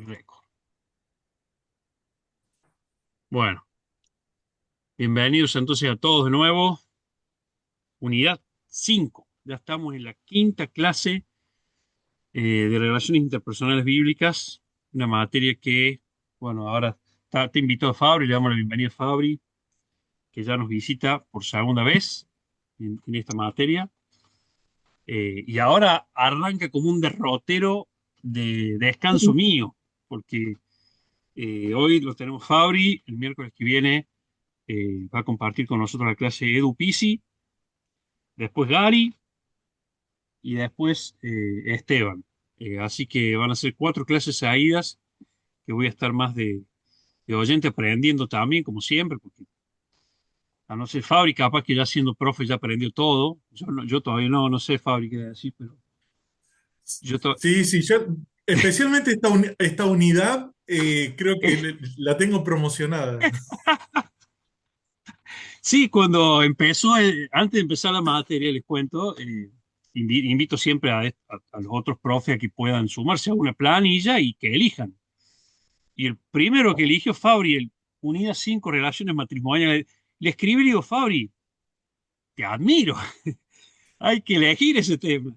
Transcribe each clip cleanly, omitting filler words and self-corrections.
Récord. Bueno, bienvenidos entonces a todos de nuevo. Unidad 5. Ya estamos en la quinta clase de Relaciones Interpersonales Bíblicas, una materia que, bueno, ahora te invito a Fabri, le damos la bienvenida a Fabri, que ya nos visita por segunda vez en esta materia. Y ahora arranca como un derrotero de descanso mío, porque hoy lo tenemos Fabri, el miércoles que viene va a compartir con nosotros la clase Edu Pisi, después Gary y después Esteban. Así que van a ser cuatro clases seguidas que voy a estar más de oyente aprendiendo también, como siempre, porque a no ser Fabri, capaz que ya siendo profe ya aprendió todo. Yo todavía no sé Fabri qué decir, pero yo to- Sí, sí, yo especialmente esta unidad creo que la tengo promocionada. sí, cuando empezó, antes de empezar la materia, les cuento, invito siempre a los otros profes a que puedan sumarse a una planilla y que elijan. Y el primero que eligió Fabri, el Unidad 5 Relaciones Matrimoniales, le escribí y digo, Fabri, te admiro, hay que elegir ese tema.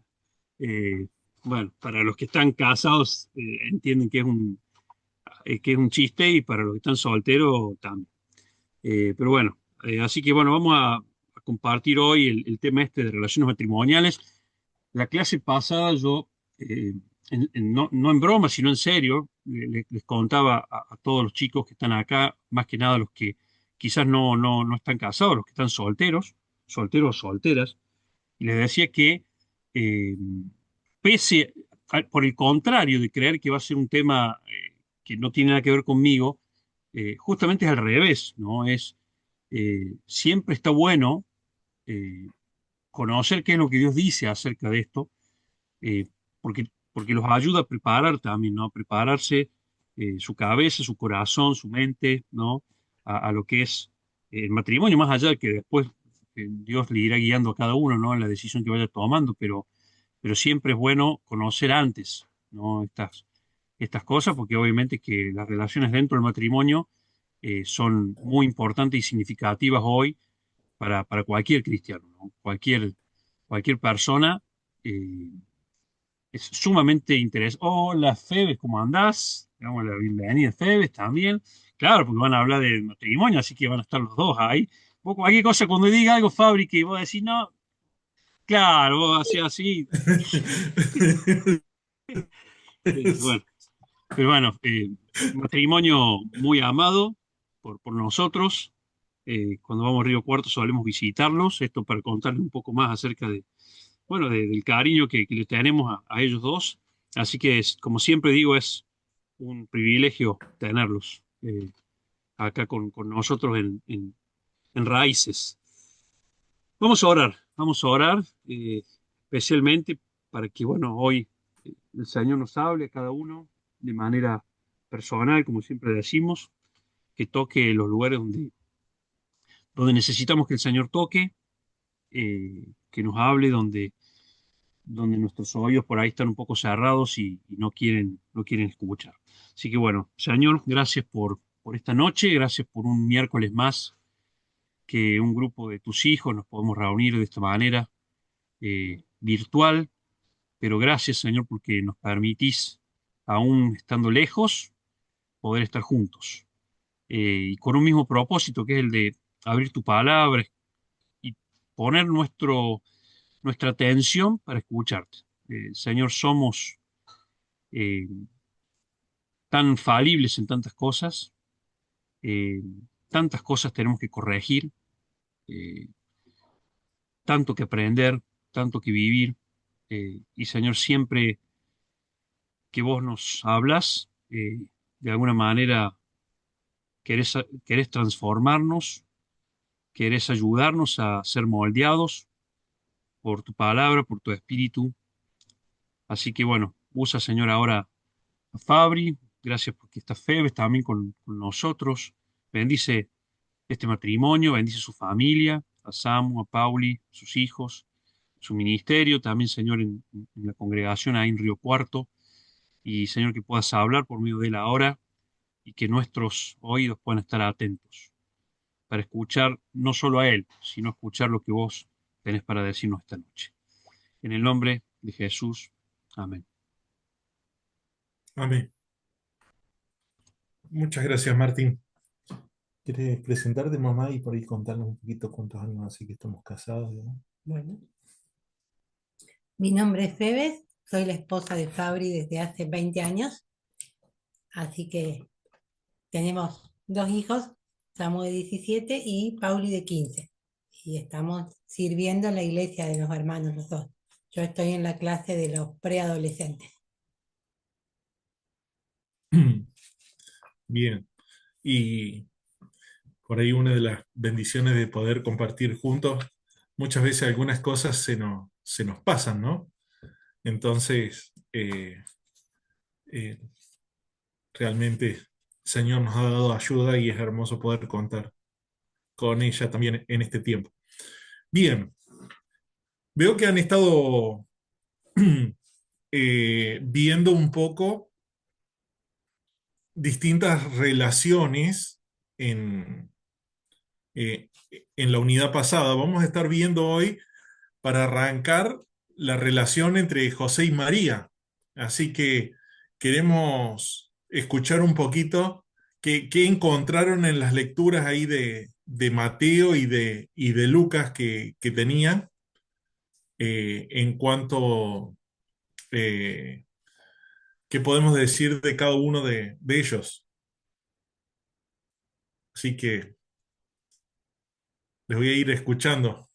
Eh, bueno, para los que están casados entienden que es un chiste y para los que están solteros también. Pero bueno, así que bueno, vamos a compartir hoy el tema este de relaciones matrimoniales. La clase pasada yo, no en broma, sino en serio, les contaba a todos los chicos que están acá, más que nada los que quizás no están casados, los que están solteros o solteras, y les decía que eh, por el contrario de creer que va a ser un tema que no tiene nada que ver conmigo, justamente es al revés, ¿no? Siempre está bueno eh, conocer qué es lo que Dios dice acerca de esto, eh, porque los ayuda a preparar también, ¿no? A prepararse su cabeza, su corazón, su mente, ¿no? A lo que es el matrimonio, más allá de que después Dios le irá guiando a cada uno, ¿no? En la decisión que vaya tomando, pero siempre es bueno conocer antes, ¿no? Estas cosas, porque obviamente que las relaciones dentro del matrimonio son muy importantes y significativas hoy para cualquier cristiano, ¿no? Cualquier persona. Es sumamente interesante. Hola, Febes, ¿cómo andás? Le damos la bienvenida a Febes también. Claro, porque van a hablar de matrimonio, así que van a estar los dos ahí. Vos cualquier cosa, cuando diga algo, Fabri, que vos decís, no, claro, vos hacés así. Bueno, pero bueno, matrimonio muy amado por nosotros. Cuando vamos a Río Cuarto solemos visitarlos, esto para contarles un poco más acerca bueno, del cariño que le tenemos a ellos dos. Así que, como siempre digo, es un privilegio tenerlos acá con nosotros en Raíces. Vamos a orar especialmente para que, bueno, hoy el Señor nos hable a cada uno de manera personal, como siempre decimos, que toque los lugares donde necesitamos que el Señor toque, que nos hable donde nuestros oídos por ahí están un poco cerrados y no quieren escuchar. Así que bueno, Señor, gracias por esta noche, gracias por un miércoles más que un grupo de tus hijos nos podemos reunir de esta manera virtual, pero gracias, Señor, porque nos permitís, aún estando lejos, poder estar juntos. Y con un mismo propósito, que es el de abrir tu palabra y poner nuestra atención para escucharte. Señor, somos eh, tan falibles en eh, tantas cosas tenemos que corregir, eh, tanto que aprender, tanto que vivir. Y Señor, siempre que vos nos hablas, de alguna manera querés transformarnos, querés ayudarnos a ser moldeados por tu palabra, por tu espíritu. Así que bueno, usa, Señor, ahora a Fabri. Gracias porque está Febes también con nosotros. Bendice este matrimonio, bendice su familia, a Samu, a Pauli, sus hijos, su ministerio, también, Señor, en la congregación ahí en Río Cuarto. y Señor, que puedas hablar por medio de él ahora y que nuestros oídos puedan estar atentos para escuchar no solo a él, sino escuchar lo que vos tenés para decirnos esta noche. En el nombre de Jesús, amén. Amén. Muchas gracias, Martín. ¿Quieres presentarte, mamá, y por ahí contarnos un poquito cuántos años hace que estamos casados, ¿no? Bueno. Mi nombre es Febes, soy la esposa de Fabri desde hace 20 años, así que tenemos dos hijos, Samu de 17 y Pauli de 15. Y estamos sirviendo en la iglesia de los hermanos los dos. Yo estoy en la clase de los preadolescentes. Bien. Y por ahí una de las bendiciones de poder compartir juntos, muchas veces algunas cosas se nos pasan, ¿no? Entonces, eh, realmente el Señor nos ha dado ayuda y es hermoso poder contar con ella también en este tiempo. Bien, veo que han estado viendo un poco distintas relaciones en, eh, en la unidad pasada. Vamos a estar viendo hoy, para arrancar, la relación entre José y María. Así que queremos escuchar un poquito qué encontraron en las lecturas ahí de Mateo y de Lucas que tenían, en cuanto, eh, qué podemos decir de cada uno de ellos. Así que les voy a ir escuchando.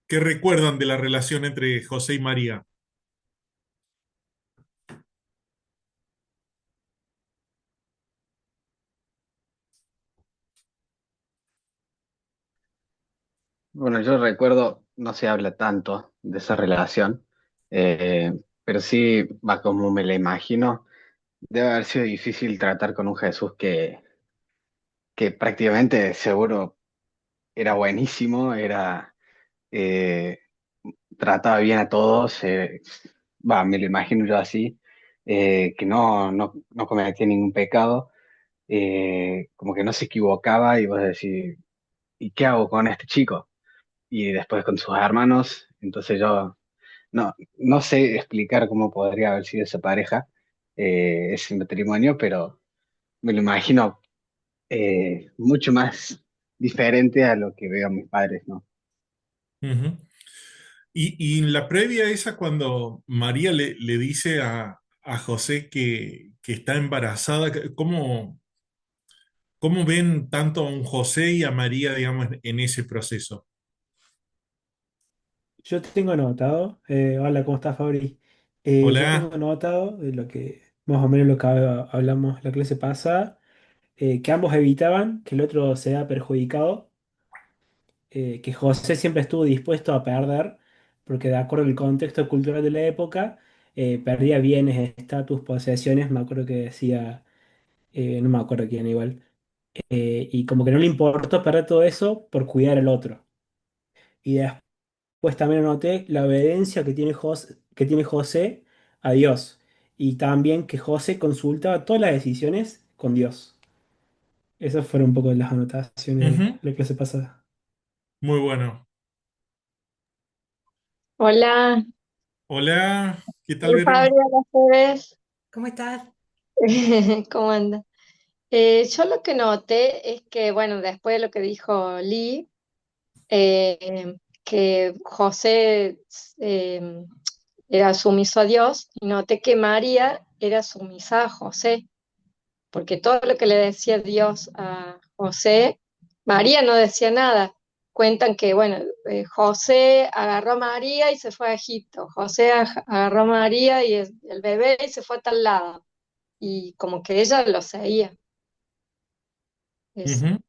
¿Qué recuerdan de la relación entre José y María? Bueno, yo recuerdo, no se habla tanto de esa relación, eh, pero sí, va como me la imagino, debe haber sido difícil tratar con un Jesús que prácticamente seguro era buenísimo, eh, trataba bien a todos, me lo imagino yo así, que no cometía ningún pecado, como que no se equivocaba y vos decís, ¿y qué hago con este chico? Y después con sus hermanos, entonces yo no sé explicar cómo podría haber sido esa pareja, ese matrimonio, pero me lo imagino mucho más diferente a lo que veo a mis padres, ¿no? Ujú. Y en la previa esa, cuando María le dice a José que está embarazada, ¿cómo ven tanto a un José y a María, digamos, en ese proceso? Yo tengo anotado, hola, ¿cómo estás, Fabri? Yo tengo Hola. anotado de lo que, más o menos lo que hablamos la clase pasada, que ambos evitaban que el otro sea perjudicado, que José siempre estuvo dispuesto a perder, porque de acuerdo al contexto cultural de la época, perdía bienes, estatus, posesiones, me acuerdo que decía, no me acuerdo quién igual, y como que no le importó perder todo eso por cuidar al otro. Y pues también anoté la obediencia que tiene José a Dios. Y también que José consultaba todas las decisiones con Dios. Esas fueron un poco las anotaciones de Ujú. la clase pasada. Muy bueno. Hola, Hola, ¿qué tal, soy Vero? Fabiola Cebes. ¿Cómo estás? ¿Cómo anda? Yo lo que noté es que, bueno, después de lo que dijo Lee, que José eh, era sumiso a Dios, y noté que María era sumisa a José, porque todo lo que le decía Dios a José, María no decía nada. Cuentan que, bueno, José agarró a María y se fue a Egipto. José agarró a María y el bebé y se fue a tal lado. Y como que ella lo seguía. Eso. Ujú.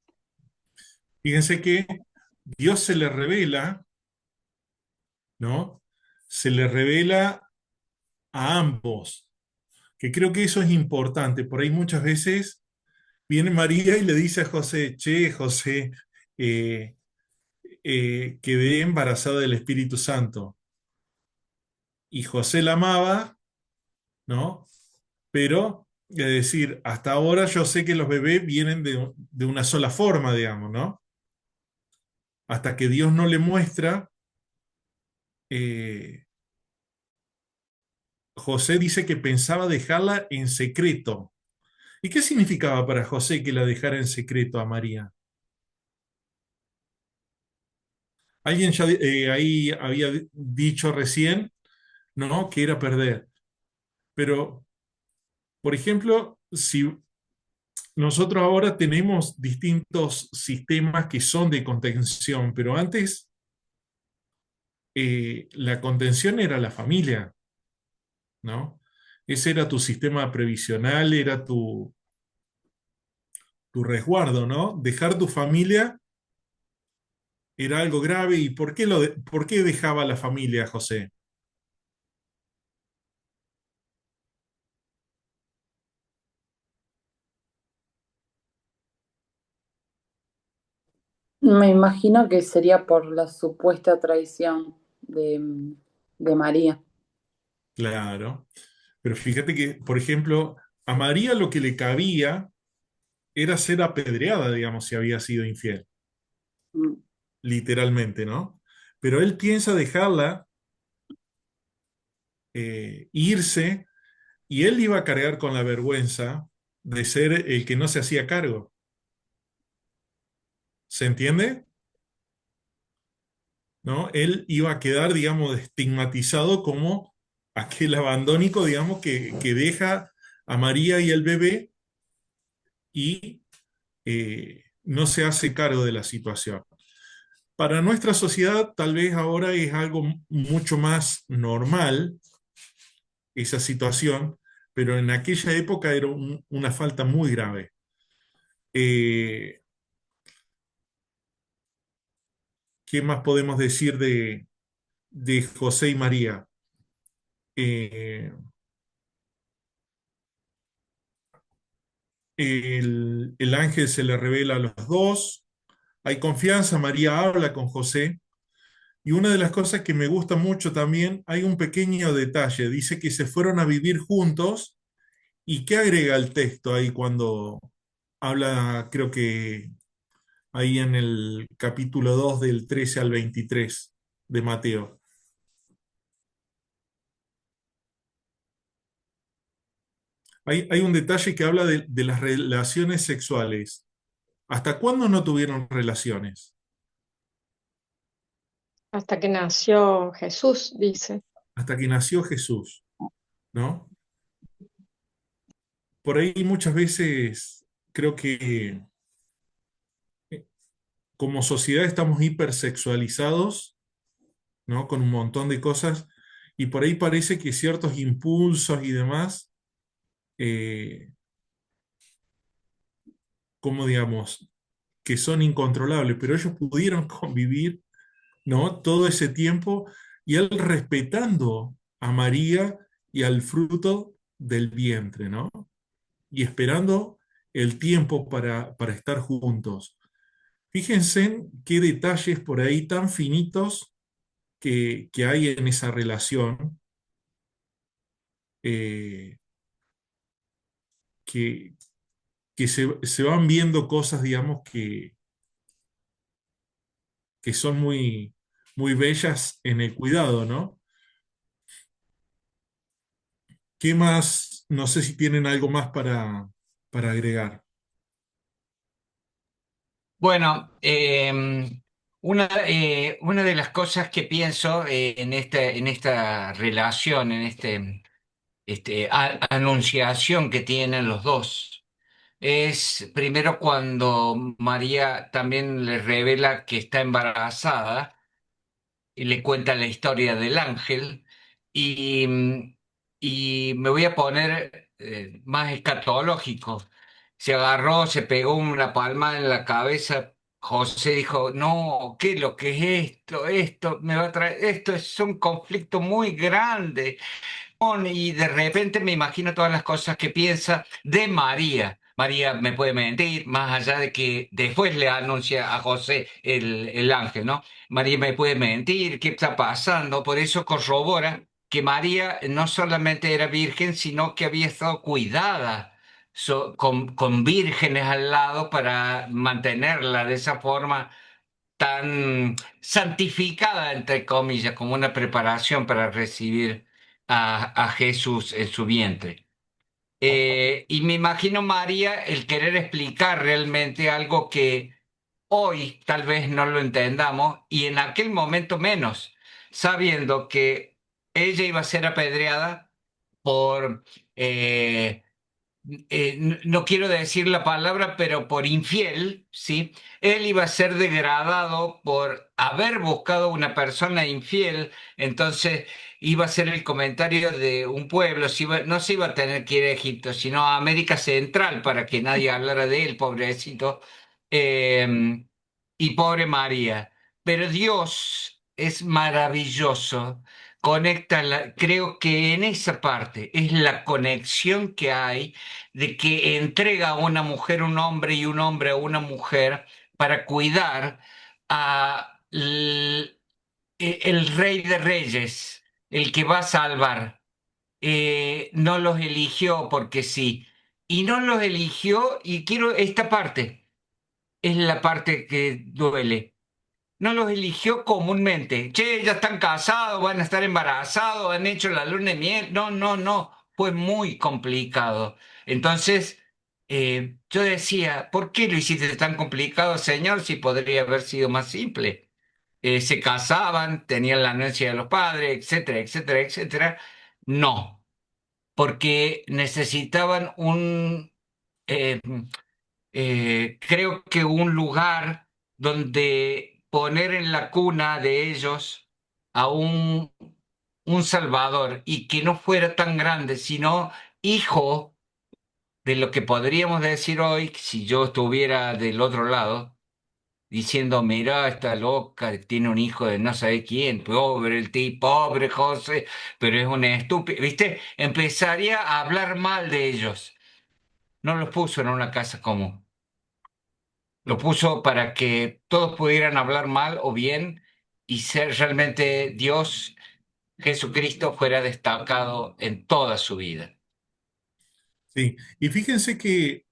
Fíjense que Dios se le revela, ¿no? Se le revela a ambos, que creo que eso es importante. Por ahí muchas veces viene María y le dice a José, che, José, eh, quedé embarazada del Espíritu Santo. Y José la amaba, ¿no? Pero, es decir, hasta ahora yo sé que los bebés vienen de una sola forma, digamos, ¿no? Hasta que Dios no le muestra, eh, José dice que pensaba dejarla en secreto. ¿Y qué significaba para José que la dejara en secreto a María? Alguien ya ahí había dicho recién, ¿no? Que era perder. Pero, por ejemplo, si nosotros ahora tenemos distintos sistemas que son de contención, pero antes la contención era la familia, ¿no? Ese era tu sistema previsional, era tu resguardo, ¿no? Dejar tu familia era algo grave. ¿Y por qué, por qué dejaba la familia, José? Me imagino que sería por la supuesta traición de María. Claro. Pero fíjate que, por ejemplo, a María lo que le cabía era ser apedreada, digamos, si había sido infiel, Mm. literalmente, ¿no? Pero él piensa dejarla irse y él iba a cargar con la vergüenza de ser el que no se hacía cargo. ¿Se entiende? ¿No? Él iba a quedar, digamos, estigmatizado como aquel abandónico, digamos, que deja a María y el bebé y no se hace cargo de la situación. Para nuestra sociedad, tal vez ahora es algo mucho más normal esa situación, pero en aquella época era una falta muy grave. Eh, ¿Qué más podemos decir de José y María? Eh, el ángel se le revela a los dos, hay confianza, María habla con José, y una de las cosas que me gusta mucho también, hay un pequeño detalle, dice que se fueron a vivir juntos. ¿Y qué agrega el texto ahí cuando habla, creo que ahí en el capítulo 2 del 13 al 23 de Mateo? Hay un detalle que habla de las relaciones sexuales. ¿Hasta cuándo no tuvieron relaciones? Hasta que nació Jesús, dice. Hasta que nació Jesús, ¿no? Por ahí muchas veces creo que como sociedad estamos hipersexualizados, ¿no? Con un montón de cosas, y por ahí parece que ciertos impulsos y demás, eh, como digamos, que son incontrolables, pero ellos pudieron convivir, ¿no? Todo ese tiempo y él respetando a María y al fruto del vientre, ¿no? Y esperando el tiempo para estar juntos. Fíjense en qué detalles por ahí tan finitos que hay en esa relación, eh, que, que se van viendo cosas, digamos, que son muy, muy bellas en el cuidado, ¿no? ¿Qué más? No sé si tienen algo más para agregar. Bueno, una de las cosas que pienso en esta relación, en anunciación que tienen los dos, es primero cuando María también le revela que está embarazada y le cuenta la historia del ángel y, y me voy a poner más escatológico. Se agarró, se pegó una palma en la cabeza. José dijo, no, ¿qué es lo que es esto? Esto me va a traer, esto es un conflicto muy grande. Y de repente me imagino todas las cosas que piensa de María, María me puede mentir, más allá de que después le anuncia a José el ángel, ¿no? María me puede mentir, ¿qué está pasando? Por eso corrobora que María no solamente era virgen, sino que había estado cuidada con vírgenes al lado para mantenerla de esa forma tan santificada, entre comillas, como una preparación para recibir a Jesús en su vientre. Y me imagino, María, el querer explicar realmente algo que hoy tal vez no lo entendamos y en aquel momento menos, sabiendo que ella iba a ser apedreada por eh, no quiero decir la palabra, pero por infiel, ¿sí? Él iba a ser degradado por haber buscado una persona infiel, entonces iba a ser el comentario de un pueblo, no se iba a tener que ir a Egipto, sino a América Central para que nadie hablara de él, pobrecito. Eh, y pobre María. Pero Dios es maravilloso. Creo que en esa parte es la conexión que hay de que entrega a una mujer un hombre y un hombre a una mujer para cuidar a el Rey de Reyes, el que va a salvar. No los eligió porque sí. Y no los eligió, y quiero esta parte, es la parte que duele. No los eligió comúnmente. Che, ya están casados, van a estar embarazados, han hecho la luna de miel. No, no, no. Fue muy complicado. Entonces, yo decía, ¿por qué lo hiciste tan complicado, señor, si podría haber sido más simple? Se casaban, tenían la anuencia de los padres, etcétera, etcétera, etcétera. No, porque necesitaban eh, creo que un lugar donde poner en la cuna de ellos a un Salvador y que no fuera tan grande, sino hijo de lo que podríamos decir hoy, si yo estuviera del otro lado, diciendo, mira, esta loca tiene un hijo de no sabe quién, pobre el tipo, pobre José, pero es un estúpido, ¿viste? Empezaría a hablar mal de ellos. No los puso en una casa común. Lo puso para que todos pudieran hablar mal o bien y ser realmente Dios, Jesucristo, fuera destacado en toda su vida. Sí, y fíjense que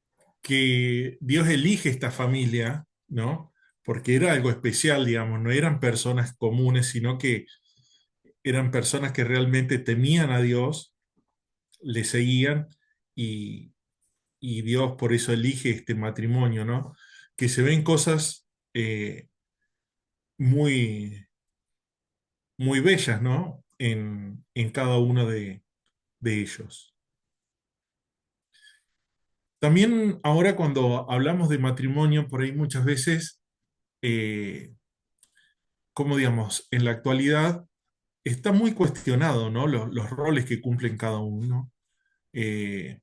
Dios elige esta familia, ¿no? Porque era algo especial, digamos, no eran personas comunes, sino que eran personas que realmente temían a Dios, le seguían y, y Dios por eso elige este matrimonio, ¿no? Que se ven cosas muy, muy bellas, ¿no? En cada uno de ellos. También ahora cuando hablamos de matrimonio, por ahí muchas veces, como digamos, en la actualidad está muy cuestionado, ¿no? Los roles que cumplen cada uno. Eh,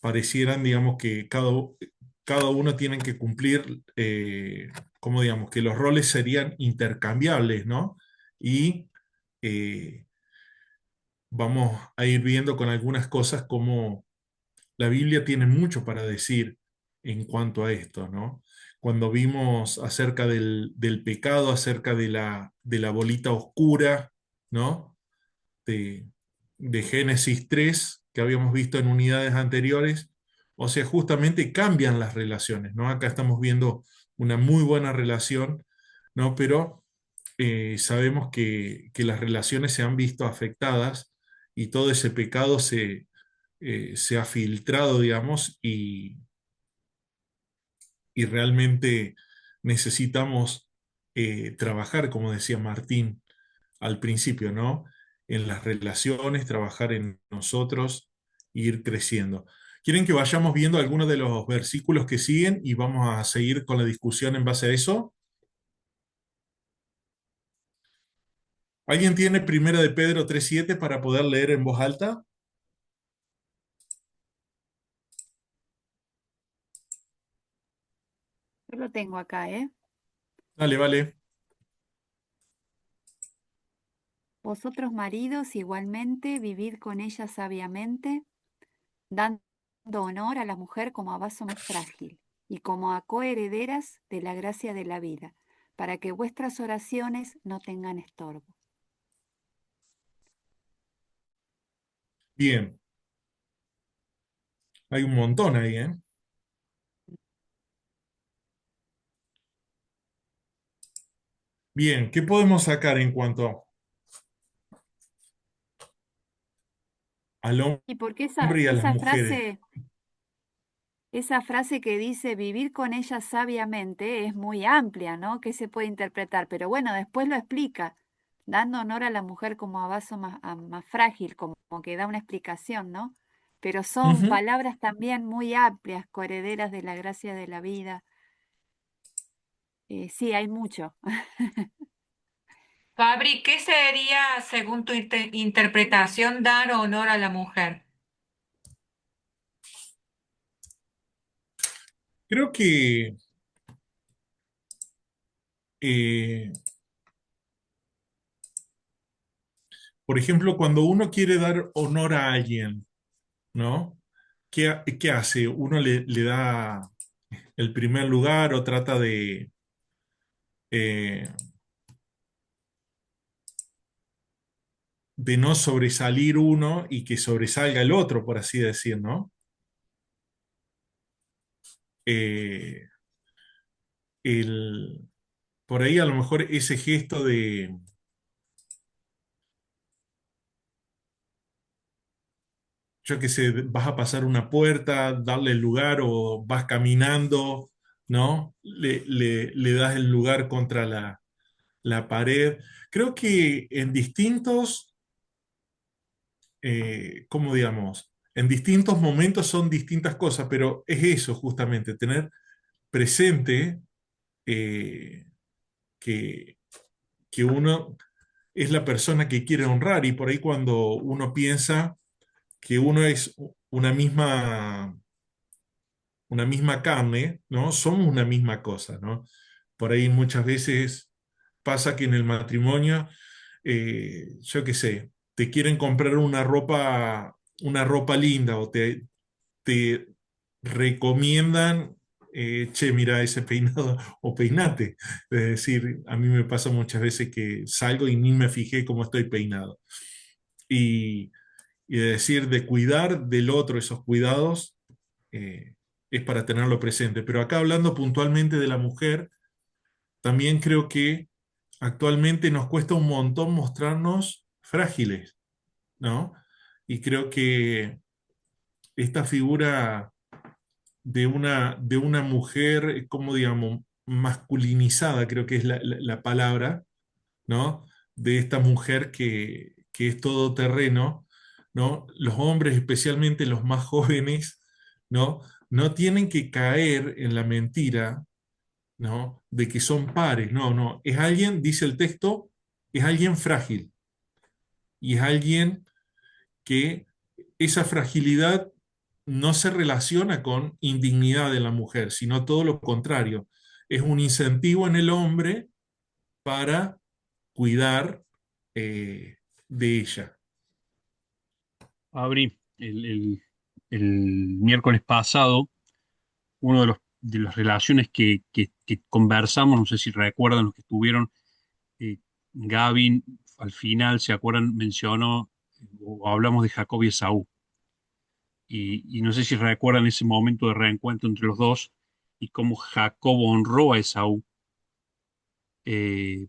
Parecieran, digamos, que cada uno tiene que cumplir, como digamos, que los roles serían intercambiables, ¿no? Y eh, vamos a ir viendo con algunas cosas como la Biblia tiene mucho para decir en cuanto a esto, ¿no? Cuando vimos acerca del pecado, acerca de la bolita oscura, ¿no? De, de Génesis 3 que habíamos visto en unidades anteriores, o sea, justamente cambian las relaciones, ¿no? Acá estamos viendo una muy buena relación, ¿no? Pero sabemos que las relaciones se han visto afectadas y todo ese pecado se ha filtrado, digamos, y realmente necesitamos trabajar, como decía Martín al principio, ¿no? En las relaciones, trabajar en nosotros e ir creciendo. ¿Quieren que vayamos viendo algunos de los versículos que siguen y vamos a seguir con la discusión en base a eso? ¿Alguien tiene Primera de Pedro 3:7 para poder leer en voz alta? Yo lo tengo acá, ¿eh? Dale, vale. Vosotros maridos igualmente vivid con ella sabiamente, dando honor a la mujer como a vaso más frágil y como a coherederas de la gracia de la vida, para que vuestras oraciones no tengan estorbo. Bien, hay un montón ahí, ¿eh? Bien, ¿qué podemos sacar en cuanto al Y porque hombre y a las mujeres? esa frase que dice vivir con ella sabiamente es muy amplia, ¿no? Que se puede interpretar, pero bueno, después lo explica, dando honor a la mujer como a vaso más frágil, como que da una explicación, ¿no? Pero son Ujú. palabras también muy amplias, coherederas de la gracia de la vida. Sí, hay mucho. Fabri, ¿qué sería, según tu interpretación, dar honor a la mujer? Creo que, eh, por ejemplo, cuando uno quiere dar honor a alguien, ¿no? ¿Qué hace? Uno le da el primer lugar o trata eh, de no sobresalir uno y que sobresalga el otro, por así decir, ¿no? Eh, el, por ahí a lo mejor ese gesto de, yo qué sé, vas a pasar una puerta, darle el lugar o vas caminando, ¿no? Le das el lugar contra la pared. Creo que en distintos, ¿cómo digamos? En distintos momentos son distintas cosas, pero es eso justamente, tener presente eh, que, que uno es la persona que quiere honrar y por ahí cuando uno piensa que uno es una misma carne, ¿no? Somos una misma cosa, ¿no? Por ahí muchas veces pasa que en el matrimonio, yo qué sé, te quieren comprar una ropa linda o te recomiendan, che, mira ese peinado o peinate. Es decir, a mí me pasa muchas veces que salgo y ni me fijé cómo estoy peinado. Y, y de decir, de cuidar del otro esos cuidados, eh, es para tenerlo presente. Pero acá hablando puntualmente de la mujer, también creo que actualmente nos cuesta un montón mostrarnos frágiles, ¿no? Y creo que esta figura de una mujer, como digamos, masculinizada, creo que es la palabra, ¿no? De esta mujer que es todoterreno, ¿no? Los hombres, especialmente los más jóvenes, ¿no? No tienen que caer en la mentira, ¿no? De que son pares, no, no, es alguien, dice el texto, es alguien frágil y es alguien que esa fragilidad no se relaciona con indignidad de la mujer, sino todo lo contrario. Es un incentivo en el hombre para cuidar de ella. Abrí el miércoles pasado, uno de las relaciones que conversamos, no sé si recuerdan los que estuvieron, Gavin al final, ¿se acuerdan? Mencionó o hablamos de Jacob y Esaú. Y no sé si recuerdan ese momento de reencuentro entre los dos y cómo Jacob honró a Esaú, eh,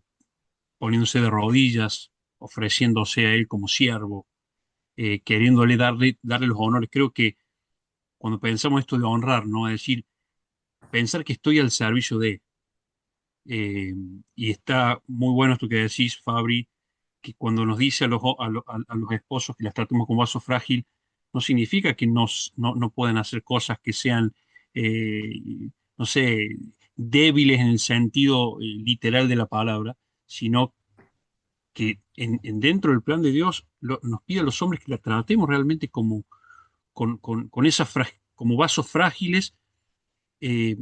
poniéndose de rodillas, ofreciéndose a él como siervo, queriéndole darle los honores. Creo que cuando pensamos esto de honrar, ¿no? Es decir, pensar que estoy al servicio de, eh, y está muy bueno esto que decís, Fabri, que cuando nos dice a los esposos que las tratemos como vaso frágil, no significa que no puedan hacer cosas que sean, no sé, débiles en el sentido literal de la palabra, sino que dentro del plan de Dios nos pide a los hombres que la tratemos realmente como, con como vasos frágiles, eh,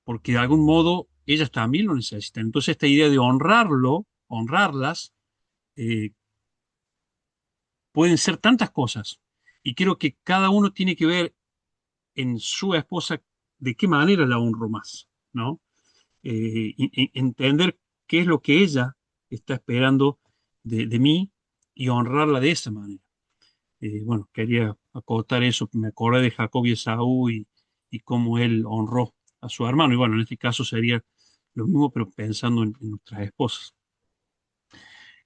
porque de algún modo ellas también lo necesitan. Entonces esta idea de honrarlas, eh, pueden ser tantas cosas. Y creo que cada uno tiene que ver en su esposa de qué manera la honro más, ¿no? Entender qué es lo que ella está esperando de mí y honrarla de esa manera. Bueno, quería acotar eso, me acordé de Jacob y Esaú y cómo él honró a su hermano. Y bueno, en este caso sería lo mismo, pero pensando en nuestras esposas.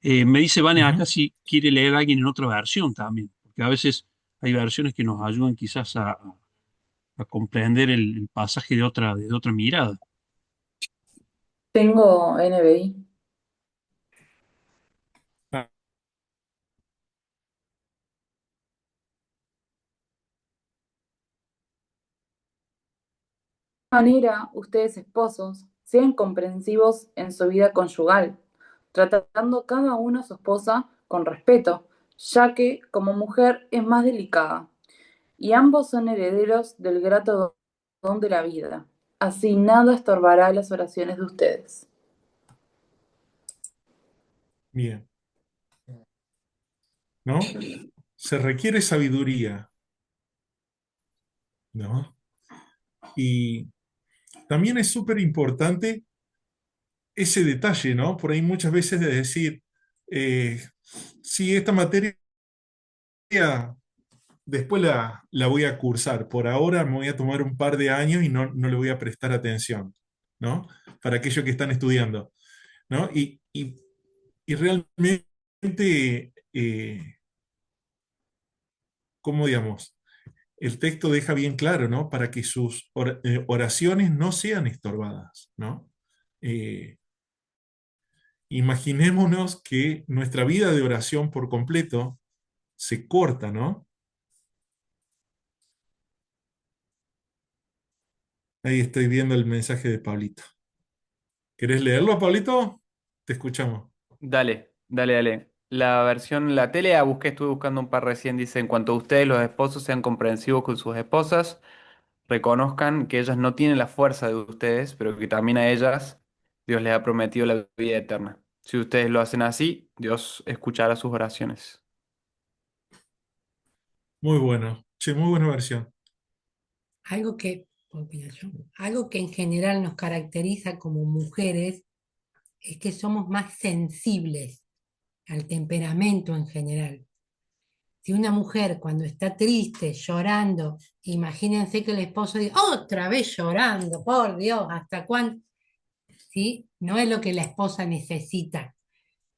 Me dice Vane acá Ujú. si quiere leer a alguien en otra versión también, porque a veces hay versiones que nos ayudan quizás a comprender el pasaje de otra mirada. Tengo NBI. Ah, Manera, ustedes esposos, sean comprensivos en su vida conyugal, tratando cada uno a su esposa con respeto, ya que como mujer es más delicada, y ambos son herederos del grato don de la vida. Así nada estorbará las oraciones de ustedes. bien, ¿no? Se requiere sabiduría, ¿no? Y también es súper importante ese detalle, ¿no? Por ahí muchas veces de decir, eh, sí, esta materia después la voy a cursar, por ahora me voy a tomar un par de años y no le voy a prestar atención, ¿no? Para aquellos que están estudiando, ¿no? Y realmente, ¿cómo digamos? El texto deja bien claro, ¿no? Para que sus oraciones no sean estorbadas, ¿no? Eh, Imaginémonos que nuestra vida de oración por completo se corta, ¿no? Ahí estoy viendo el mensaje de Pablito. ¿Querés leerlo, Pablito? Te escuchamos. Dale, dale, dale. La versión, la tele, busqué, estuve buscando un par recién, dice, en cuanto a ustedes, los esposos, sean comprensivos con sus esposas, reconozcan que ellas no tienen la fuerza de ustedes, pero que también a ellas Dios les ha prometido la vida eterna. Si ustedes lo hacen así, Dios escuchará sus oraciones. Muy bueno. Che, muy buena versión. Algo que, algo que en general nos caracteriza como mujeres es que somos más sensibles al temperamento en general. Si una mujer cuando está triste, llorando, imagínense que el esposo diga, otra vez llorando, por Dios, ¿hasta cuándo? ¿Sí? No es lo que la esposa necesita.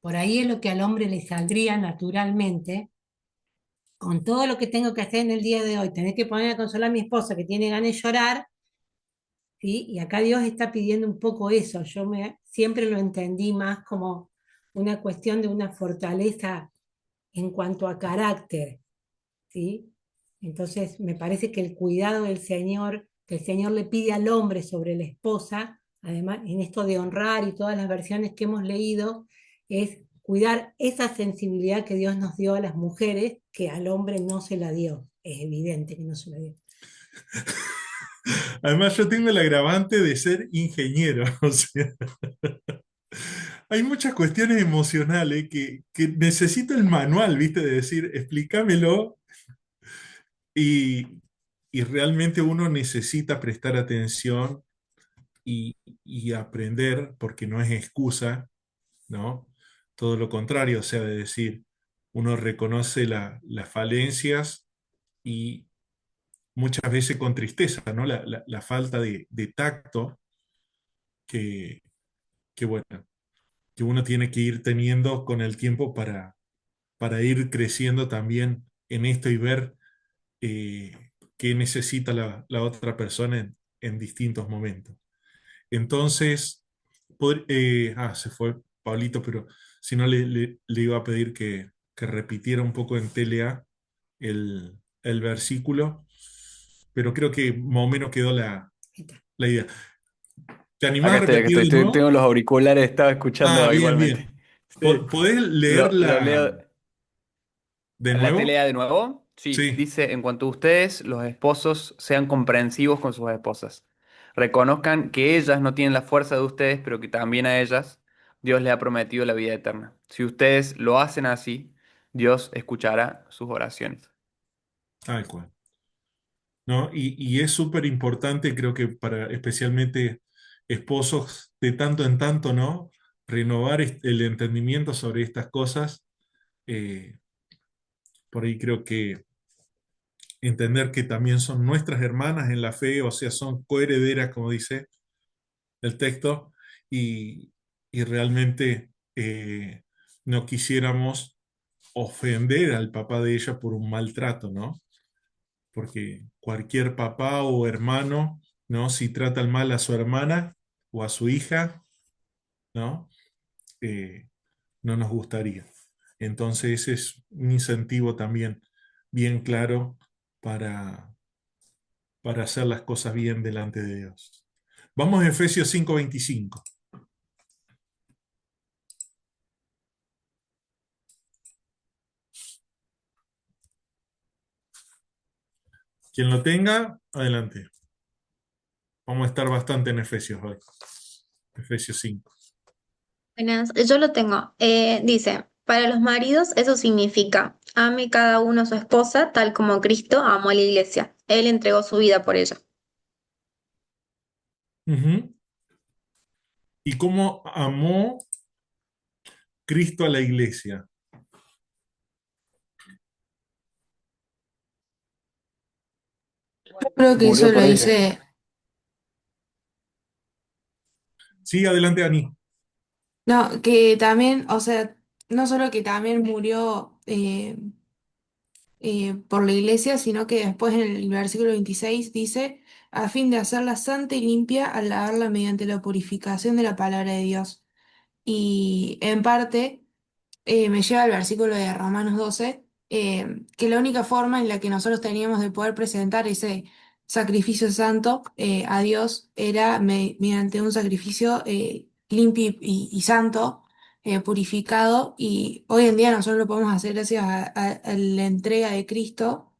Por ahí es lo que al hombre le saldría naturalmente, con todo lo que tengo que hacer en el día de hoy, tener que poner a consolar a mi esposa que tiene ganas de llorar, ¿sí? Y acá Dios está pidiendo un poco eso. Siempre lo entendí más como una cuestión de una fortaleza en cuanto a carácter, ¿sí? Entonces, me parece que el cuidado del Señor, que el Señor le pide al hombre sobre la esposa, además, en esto de honrar y todas las versiones que hemos leído, es cuidar esa sensibilidad que Dios nos dio a las mujeres, que al hombre no se la dio. Es evidente que no se la dio. Además, yo tengo el agravante de ser ingeniero. O sea, hay muchas cuestiones emocionales que necesito el manual, ¿viste? De decir, explícamelo. Y, y realmente uno necesita prestar atención y aprender, porque no es excusa, ¿no? Todo lo contrario, o sea, de decir, uno reconoce las falencias y muchas veces con tristeza, ¿no? La falta de tacto que, que, bueno, que uno tiene que ir teniendo con el tiempo para ir creciendo también en esto y ver qué necesita la otra persona en distintos momentos. Entonces, se fue Pablito, pero si no le iba a pedir que repitiera un poco en TLA el versículo, pero creo que más o menos quedó la idea. ¿Te animás a Acá repetir estoy, de tengo nuevo? los auriculares, estaba Ah, escuchando bien, igualmente. bien. Sí. ¿Podés Lo leerla leo. de ¿La nuevo? telea de nuevo? Sí, Sí. dice, en cuanto a ustedes, los esposos, sean comprensivos con sus esposas. Reconozcan que ellas no tienen la fuerza de ustedes, pero que también a ellas Dios les ha prometido la vida eterna. Si ustedes lo hacen así, Dios escuchará sus oraciones. Tal cual. ¿no? Y es súper importante, creo que para especialmente esposos de tanto en tanto, ¿no? Renovar el entendimiento sobre estas cosas. eh, por ahí creo que entender que también son nuestras hermanas en la fe, o sea, son coherederas, como dice el texto, y, y realmente no quisiéramos ofender al papá de ella por un maltrato, ¿no? Porque cualquier papá o hermano, ¿no? Si trata mal a su hermana o a su hija, ¿no? Eh, no nos gustaría. Entonces ese es un incentivo también bien claro para, para hacer las cosas bien delante de Dios. Vamos a Efesios 5:25. Quien lo tenga, adelante. Vamos a estar bastante en Efesios hoy. Efesios 5. Buenas, yo lo tengo. Dice, para los maridos eso significa, ame cada uno a su esposa tal como Cristo amó a la iglesia. Él entregó su vida por ella. Ujú. ¿Y cómo amó Cristo a la iglesia? Creo que eso Murió lo por ella. dice, Sí, adelante, Ani. no, que también, o sea, no solo que también murió por la iglesia, sino que después en el versículo 26 dice, a fin de hacerla santa y limpia al lavarla mediante la purificación de la palabra de Dios. Y en parte me lleva al versículo de Romanos 12, que la única forma en la que nosotros teníamos de poder presentar ese sacrificio santo a Dios era mediante un sacrificio limpio y santo, purificado, y hoy en día nosotros lo podemos hacer gracias a la entrega de Cristo.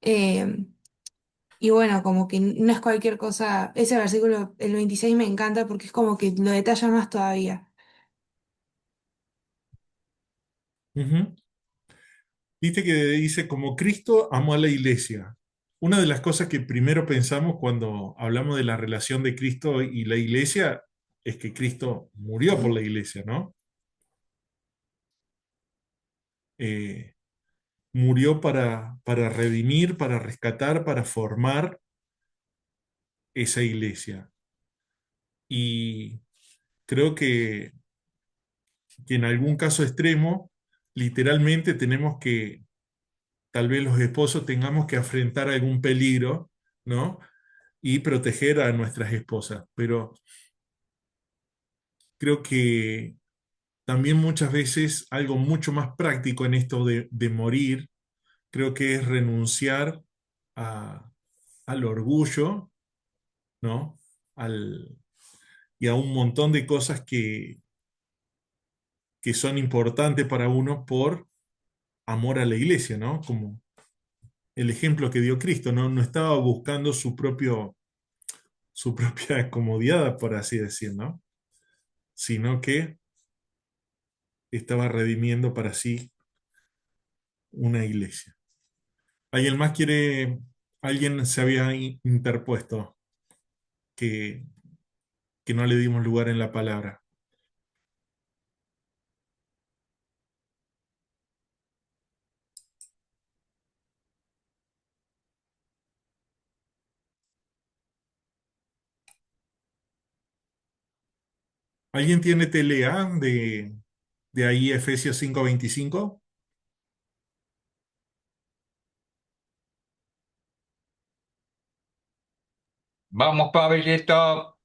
eh, y bueno, como que no es cualquier cosa, ese versículo, el 26 me encanta porque es como que lo detalla más todavía. Ujú. Viste que dice, como Cristo amó a la iglesia. Una de las cosas que primero pensamos cuando hablamos de la relación de Cristo y la iglesia es que Cristo murió por la iglesia, ¿no? Eh, Murió para redimir, para rescatar, para formar esa iglesia. Y creo que en algún caso extremo, literalmente tenemos que, tal vez los esposos tengamos que afrontar algún peligro, ¿no? Y proteger a nuestras esposas. Pero creo que también muchas veces algo mucho más práctico en esto de morir, creo que es renunciar a- al orgullo, ¿no? Al, y a un montón de cosas que son importantes para uno por amor a la iglesia, ¿no? Como el ejemplo que dio Cristo, ¿no? No estaba buscando su propia comodidad, por así decir, ¿no? Sino que estaba redimiendo para sí una iglesia. ¿Alguien más quiere? Alguien se había interpuesto que, que no le dimos lugar en la palabra. ¿Alguien tiene TLA de ahí Efesios 5:25? Vamos, Pablito.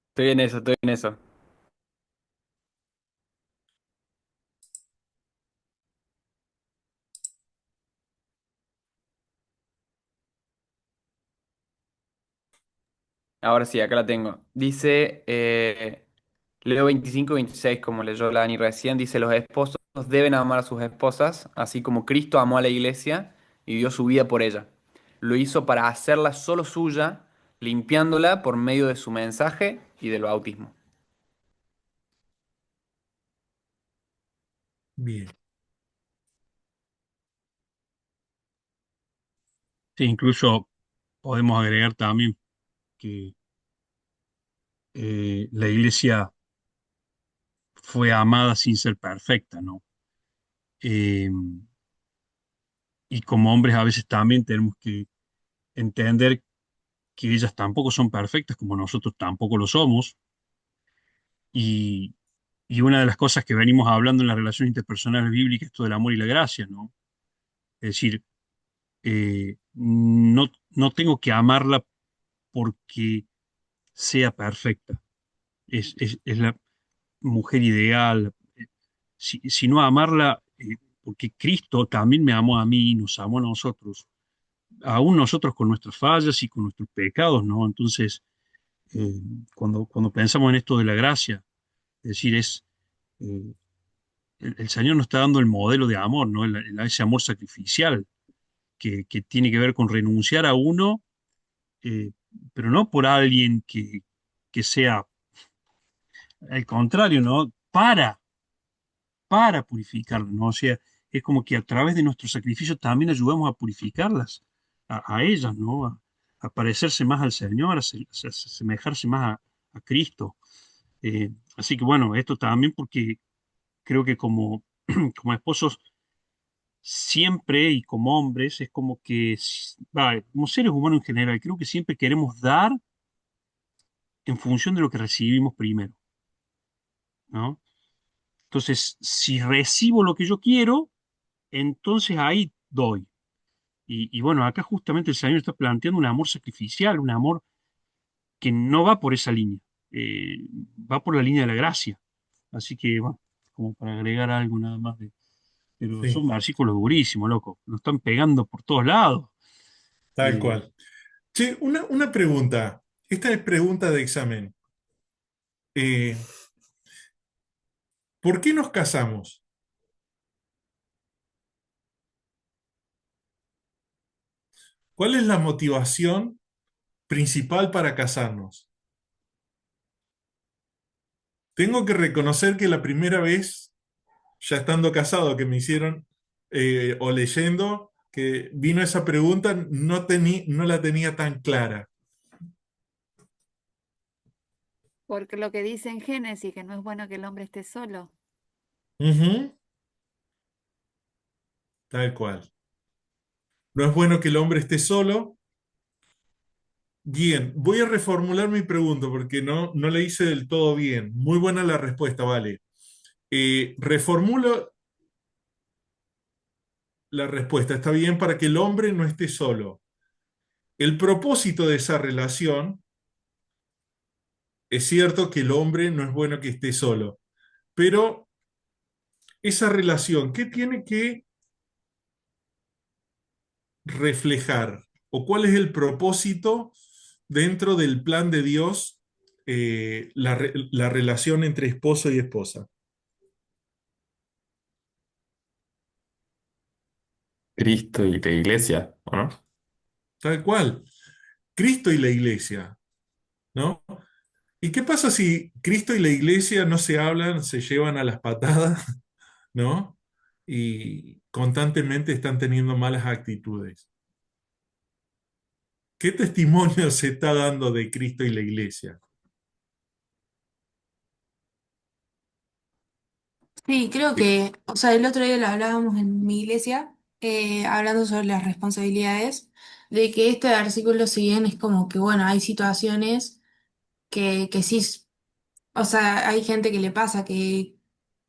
Estoy en eso, estoy en eso. Ahora sí, acá la tengo. Dice, leo 25 y 26, como leyó la Dani recién, dice, los esposos deben amar a sus esposas, así como Cristo amó a la iglesia y dio su vida por ella. Lo hizo para hacerla solo suya, limpiándola por medio de su mensaje y del bautismo. Bien. Sí, incluso podemos agregar también que la iglesia fue amada sin ser perfecta, ¿no? Eh, y como hombres a veces también tenemos que entender que ellas tampoco son perfectas, como nosotros tampoco lo somos. Y, y una de las cosas que venimos hablando en las relaciones interpersonales bíblicas es esto del amor y la gracia, ¿no? Es decir, no tengo que amarla porque sea perfecta. Es la mujer ideal. Sino amarla porque Cristo también me amó a mí y nos amó a nosotros, aún nosotros con nuestras fallas y con nuestros pecados, ¿no? Entonces, eh, cuando pensamos en esto de la gracia, es decir, eh, el Señor nos está dando el modelo de amor, ¿no? Ese amor sacrificial que tiene que ver con renunciar a uno, eh, pero no por alguien que sea al contrario, ¿no? Para purificarlas, ¿no? O sea, es como que a través de nuestro sacrificio también ayudamos a purificarlas, a ellas, ¿no? A parecerse más al Señor, a asemejarse más a Cristo. Así que bueno, esto también porque creo que como esposos siempre y como hombres es como que, como seres humanos en general, creo que siempre queremos dar en función de lo que recibimos primero, ¿no? Entonces, si recibo lo que yo quiero, entonces ahí doy. Y bueno, acá justamente el Señor está planteando un amor sacrificial, un amor que no va por esa línea, eh, va por la línea de la gracia. Así que, bueno, como para agregar algo nada más pero Sí, son versículos durísimos, loco. Nos están pegando por todos lados. tal Eh, cual. Che, una pregunta. Esta es pregunta de examen. Eh, ¿Por qué nos casamos? ¿Cuál es la motivación principal para casarnos? Tengo que reconocer que la primera vez, ya estando casado, que me hicieron o leyendo, que vino esa pregunta, no la tenía tan clara. Porque lo que dice en Génesis, que no es bueno que el hombre esté solo. Ujú, tal cual. No es bueno que el hombre esté solo. Bien, voy a reformular mi pregunta porque no la hice del todo bien. Muy buena la respuesta, vale. Reformulo la respuesta. Está bien para que el hombre no esté solo. El propósito de esa relación, es cierto que el hombre no es bueno que esté solo, pero esa relación, ¿qué tiene que reflejar? ¿O cuál es el propósito dentro del plan de Dios, la relación entre esposo y esposa? Cristo y la iglesia, ¿o no? Tal cual. Cristo y la iglesia, ¿no? ¿Y qué pasa si Cristo y la iglesia no se hablan, se llevan a las patadas, ¿no? Y constantemente están teniendo malas actitudes. ¿Qué testimonio se está dando de Cristo y la iglesia? Sí, creo Eh, que, o sea, el otro día lo hablábamos en mi iglesia, hablando sobre las responsabilidades, de que este versículo, si bien es como que, bueno, hay situaciones que sí, o sea, hay gente que le pasa que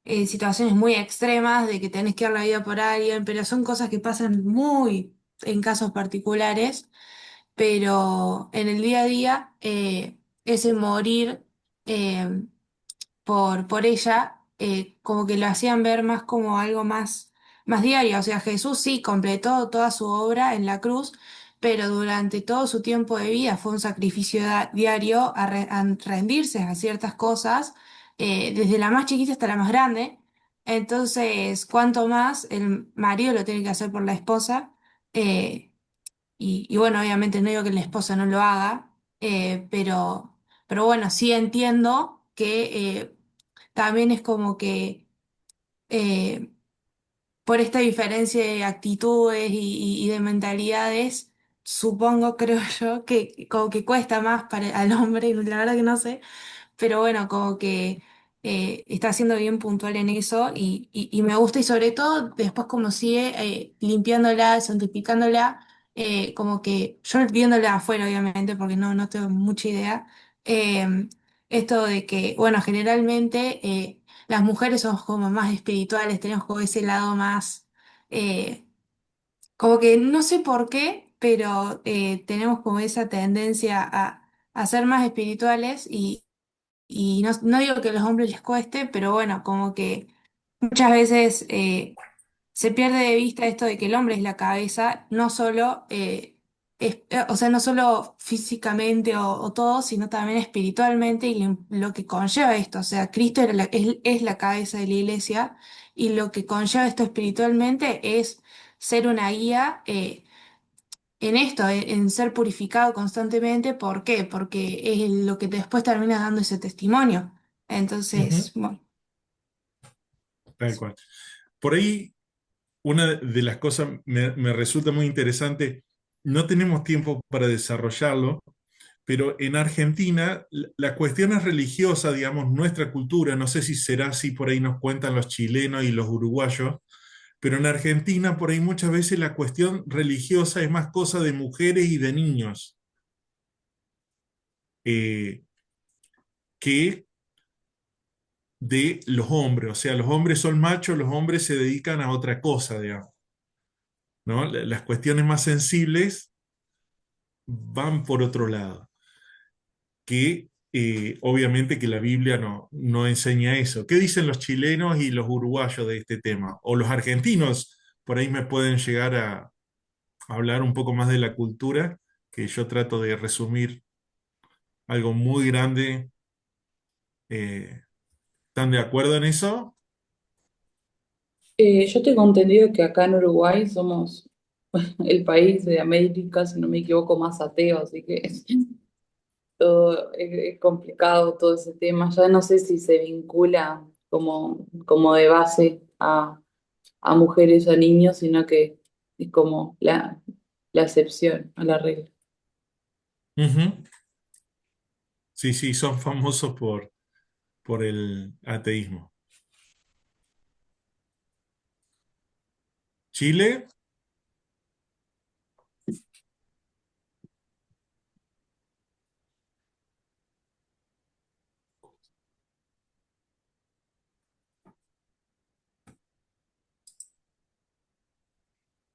situaciones muy extremas de que tenés que dar la vida por alguien, pero son cosas que pasan muy en casos particulares, pero en el día a día, ese morir. Por ella, como que lo hacían ver más como algo más diario. O sea, Jesús sí completó toda su obra en la cruz, pero durante todo su tiempo de vida fue un sacrificio diario a rendirse a ciertas cosas, desde la más chiquita hasta la más grande. Entonces, cuanto más el marido lo tiene que hacer por la esposa, eh, y bueno, obviamente no digo que la esposa no lo haga, pero bueno, sí entiendo que también es como que por esta diferencia de actitudes y de mentalidades, supongo, creo yo, que como que cuesta más para al hombre, la verdad que no sé, pero bueno, como que está siendo bien puntual en eso y me gusta y sobre todo después como sigue limpiándola, santificándola, como que yo viéndola afuera obviamente porque no tengo mucha idea, eh, esto de que, bueno, generalmente las mujeres somos como más espirituales, tenemos como ese lado más... como que no sé por qué, pero tenemos como esa tendencia a ser más espirituales y no digo que a los hombres les cueste, pero bueno, como que muchas veces se pierde de vista esto de que el hombre es la cabeza, no solo, o sea, no solo físicamente o todo, sino también espiritualmente y lo que conlleva esto. O sea, Cristo es la cabeza de la iglesia y lo que conlleva esto espiritualmente es ser una guía. En esto, en ser purificado constantemente, ¿por qué? Porque es lo que después termina dando ese testimonio. Ujú, Entonces, bueno. tal cual. Por ahí, una de las cosas me resulta muy interesante, no tenemos tiempo para desarrollarlo, pero en Argentina la cuestión es religiosa, digamos, nuestra cultura, no sé si será así, por ahí nos cuentan los chilenos y los uruguayos, pero en Argentina por ahí muchas veces la cuestión religiosa es más cosa de mujeres y de niños eh, que de los hombres. O sea, los hombres son machos, los hombres se dedican a otra cosa, digamos, ¿no? Las cuestiones más sensibles van por otro lado, que obviamente que la Biblia no enseña eso. ¿Qué dicen los chilenos y los uruguayos de este tema? O los argentinos, por ahí me pueden llegar a hablar un poco más de la cultura, que yo trato de resumir algo muy grande. ¿Están de acuerdo en eso? Yo tengo entendido que acá en Uruguay somos el país de América, si no me equivoco, más ateo, así que todo es complicado todo ese tema. Ya no sé si se vincula como de base a mujeres o a niños, sino que es como la excepción a la regla. Ujú. Sí, sí, son famosos por el ateísmo. Chile,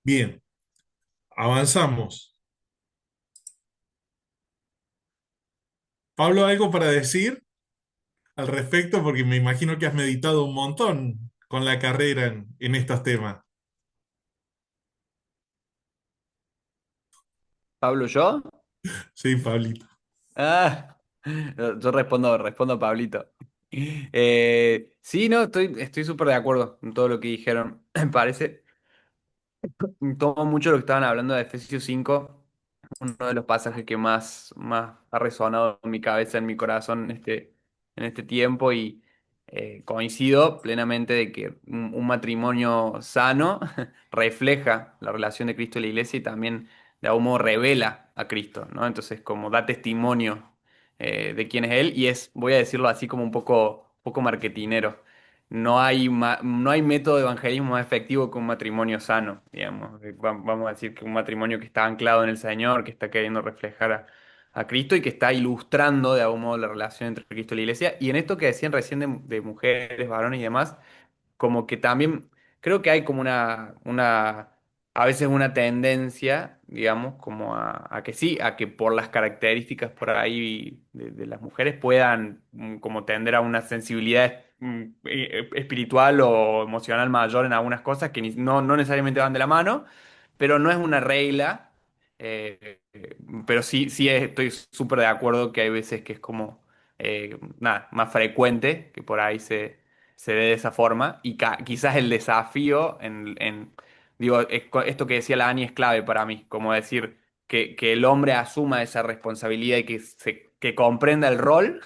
bien, avanzamos. Pablo, ¿algo para decir al respecto? Porque me imagino que has meditado un montón con la carrera en estos temas. ¿Pablo yo? Sí, Pablito. Ah, yo respondo a Pablito. Sí, no, estoy súper de acuerdo con todo lo que dijeron. Me parece, tomo mucho lo que estaban hablando de Efesios 5, uno de los pasajes que más ha resonado en mi cabeza, en mi corazón en este tiempo y coincido plenamente de que un matrimonio sano refleja la relación de Cristo y la iglesia y también de algún modo revela a Cristo, ¿no? Entonces como da testimonio de quién es Él y es, voy a decirlo así como un poco marketinero. No hay método de evangelismo más efectivo que un matrimonio sano, digamos. Vamos a decir que un matrimonio que está anclado en el Señor, que está queriendo reflejar a Cristo y que está ilustrando de algún modo la relación entre Cristo y la iglesia. Y en esto que decían recién de mujeres, varones y demás, como que también creo que hay como a veces una tendencia, digamos, como a que sí, a que por las características por ahí de las mujeres puedan como tender a una sensibilidad espiritual o emocional mayor en algunas cosas que no necesariamente van de la mano, pero no es una regla, pero sí estoy súper de acuerdo que hay veces que es como, nada, más frecuente que por ahí se dé de esa forma y quizás el desafío digo, esto que decía la Ani es clave para mí, como decir que el hombre asuma esa responsabilidad y que comprenda el rol,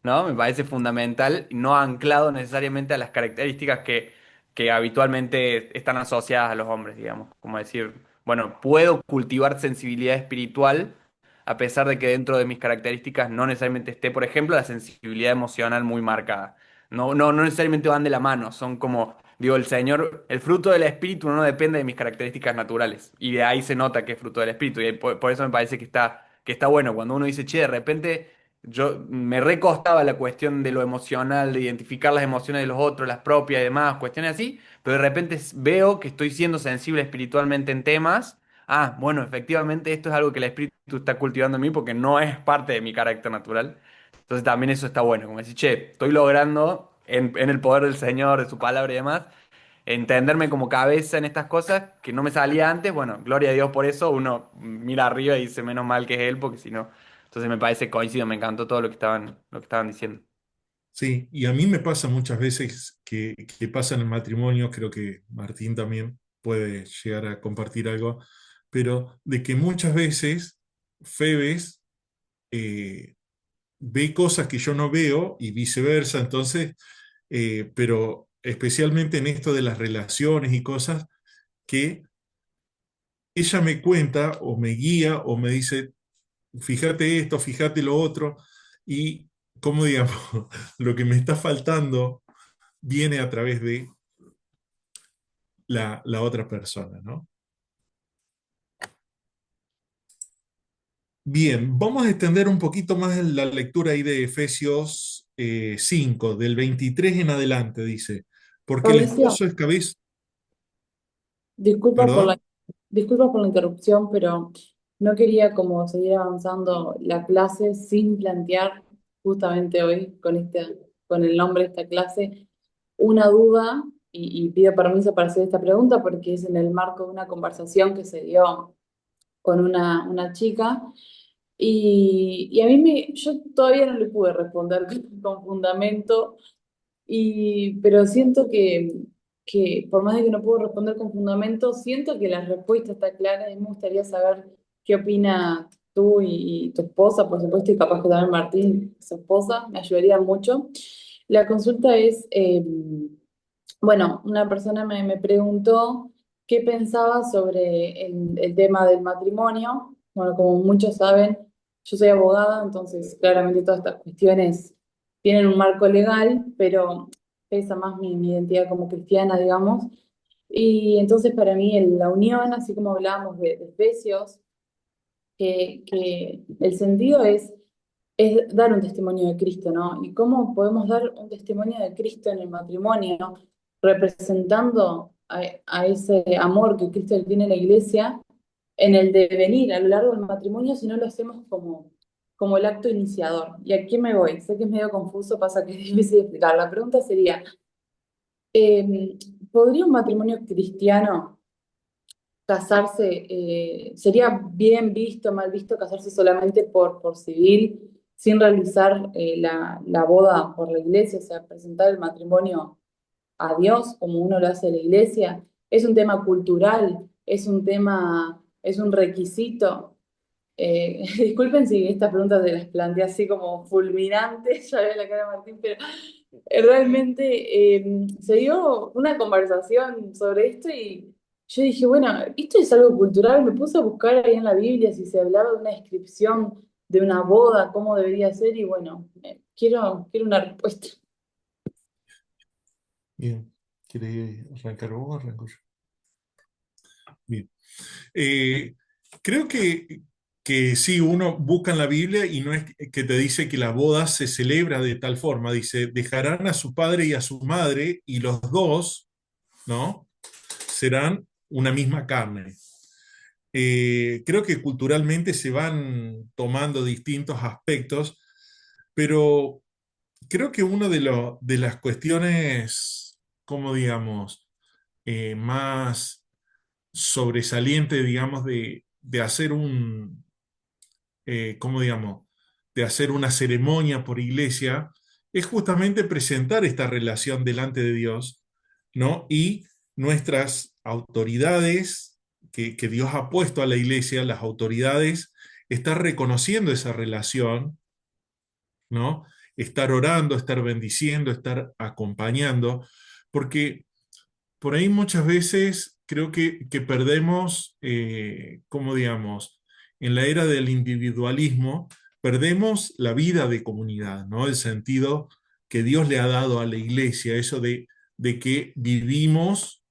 ¿no? Me parece fundamental, no anclado necesariamente a las características que habitualmente están asociadas a los hombres, digamos, como decir, bueno, puedo cultivar sensibilidad espiritual a pesar de que dentro de mis características no necesariamente esté, por ejemplo, la sensibilidad emocional muy marcada. No necesariamente van de la mano, son como, digo, el Señor, el fruto del Espíritu no depende de mis características naturales. Y de ahí se nota que es fruto del Espíritu. Y por eso me parece que está bueno. Cuando uno dice, che, de repente yo me recostaba la cuestión de lo emocional, de identificar las emociones de los otros, las propias y demás, cuestiones así, pero de repente veo que estoy siendo sensible espiritualmente en temas. Ah, bueno, efectivamente esto es algo que el espíritu está cultivando en mí porque no es parte de mi carácter natural. Entonces también eso está bueno, como decir, che, estoy logrando en el poder del Señor, de su palabra y demás, entenderme como cabeza en estas cosas que no me salía antes. Bueno, gloria a Dios por eso, uno mira arriba y dice menos mal que es Él, porque si no, entonces me parece coincido, me encantó todo lo que estaban diciendo. Sí, y a mí me pasa muchas veces que pasa en el matrimonio, creo que Martín también puede llegar a compartir algo, pero de que muchas veces Febes eh, ve cosas que yo no veo y viceversa, entonces, pero especialmente en esto de las relaciones y cosas que ella me cuenta o me guía o me dice, fíjate esto, fíjate lo otro, y como digamos, lo que me está faltando viene a través de la otra persona, ¿no? Bien, vamos a extender un poquito más en la lectura ahí de Efesios 5, del 23 en adelante, dice, porque el Fabricio, esposo es cabeza, disculpa por perdón, disculpa por la interrupción, pero no quería como seguir avanzando la clase sin plantear justamente hoy con el nombre de esta clase una duda y pido permiso para hacer esta pregunta porque es en el marco de una conversación que se dio con una chica y a yo todavía no le pude responder con fundamento. Pero siento que por más de que no puedo responder con fundamento, siento que la respuesta está clara y me gustaría saber qué opina tú y tu esposa, por supuesto, y capaz que también Martín, su esposa, me ayudaría mucho. La consulta es, bueno, una persona me preguntó qué pensaba sobre el tema del matrimonio. Bueno, como muchos saben, yo soy abogada, entonces claramente todas estas cuestiones tienen un marco legal, pero pesa más mi identidad como cristiana, digamos. Y entonces para mí la unión, así como hablábamos de Efesios, que el sentido es dar un testimonio de Cristo, ¿no? Y cómo podemos dar un testimonio de Cristo en el matrimonio, representando a ese amor que Cristo le tiene a la iglesia en el devenir a lo largo del matrimonio si no lo hacemos como el acto iniciador. ¿Y a qué me voy? Sé que es medio confuso, pasa que es difícil de explicar. La pregunta sería, eh, ¿podría un matrimonio cristiano casarse, sería bien visto, mal visto casarse solamente por civil, sin realizar la boda por la iglesia, o sea, presentar el matrimonio a Dios como uno lo hace en la iglesia? ¿Es un tema cultural? Es un requisito? Disculpen si estas preguntas se las planteé así como fulminantes, ya veo la cara de Martín, pero realmente se dio una conversación sobre esto y yo dije, bueno, esto es algo cultural, me puse a buscar ahí en la Biblia si se hablaba de una descripción de una boda, cómo debería ser y bueno, quiero una respuesta. bien, ¿quiere arrancar vos o arranco yo? Bien. Eh, creo que sí, uno busca en la Biblia y no es que te dice que la boda se celebra de tal forma, dice, dejarán a su padre y a su madre y los dos, ¿no? Serán una misma carne. Creo que culturalmente se van tomando distintos aspectos, pero creo que una de las cuestiones, como digamos, más sobresaliente, digamos, de hacer ¿cómo digamos? De hacer una ceremonia por iglesia, es justamente presentar esta relación delante de Dios, ¿no? Y nuestras autoridades que Dios ha puesto a la iglesia, las autoridades, estar reconociendo esa relación, ¿no? Estar orando, estar bendiciendo, estar acompañando, porque por ahí muchas veces creo que perdemos, ¿cómo digamos? En la era del individualismo, perdemos la vida de comunidad, ¿no? El sentido que Dios le ha dado a la iglesia, eso de que vivimos,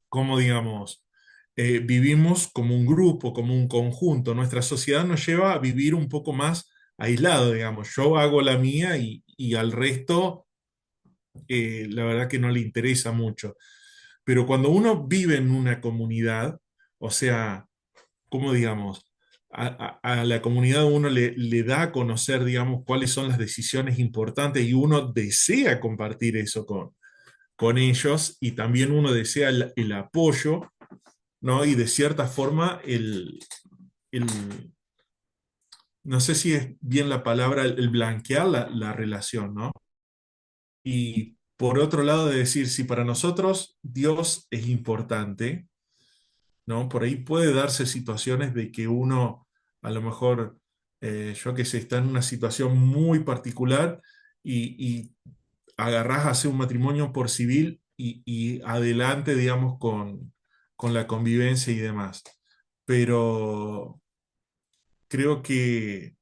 como digamos, vivimos como un grupo, como un conjunto. Nuestra sociedad nos lleva a vivir un poco más aislado, digamos. Yo hago la mía y al resto, la verdad que no le interesa mucho. Pero cuando uno vive en una comunidad, o sea, ¿cómo digamos? A la comunidad uno le da a conocer, digamos, cuáles son las decisiones importantes y uno desea compartir eso con ellos y también uno desea el apoyo, ¿no? Y de cierta forma el- no sé si es bien la palabra, el blanquear la relación, ¿no? Y por otro lado, de decir, si para nosotros Dios es importante, ¿no? Por ahí puede darse situaciones de que uno, a lo mejor, yo que sé, está en una situación muy particular y agarrás a hacer un matrimonio por civil y adelante, digamos, con la convivencia y demás. Pero creo que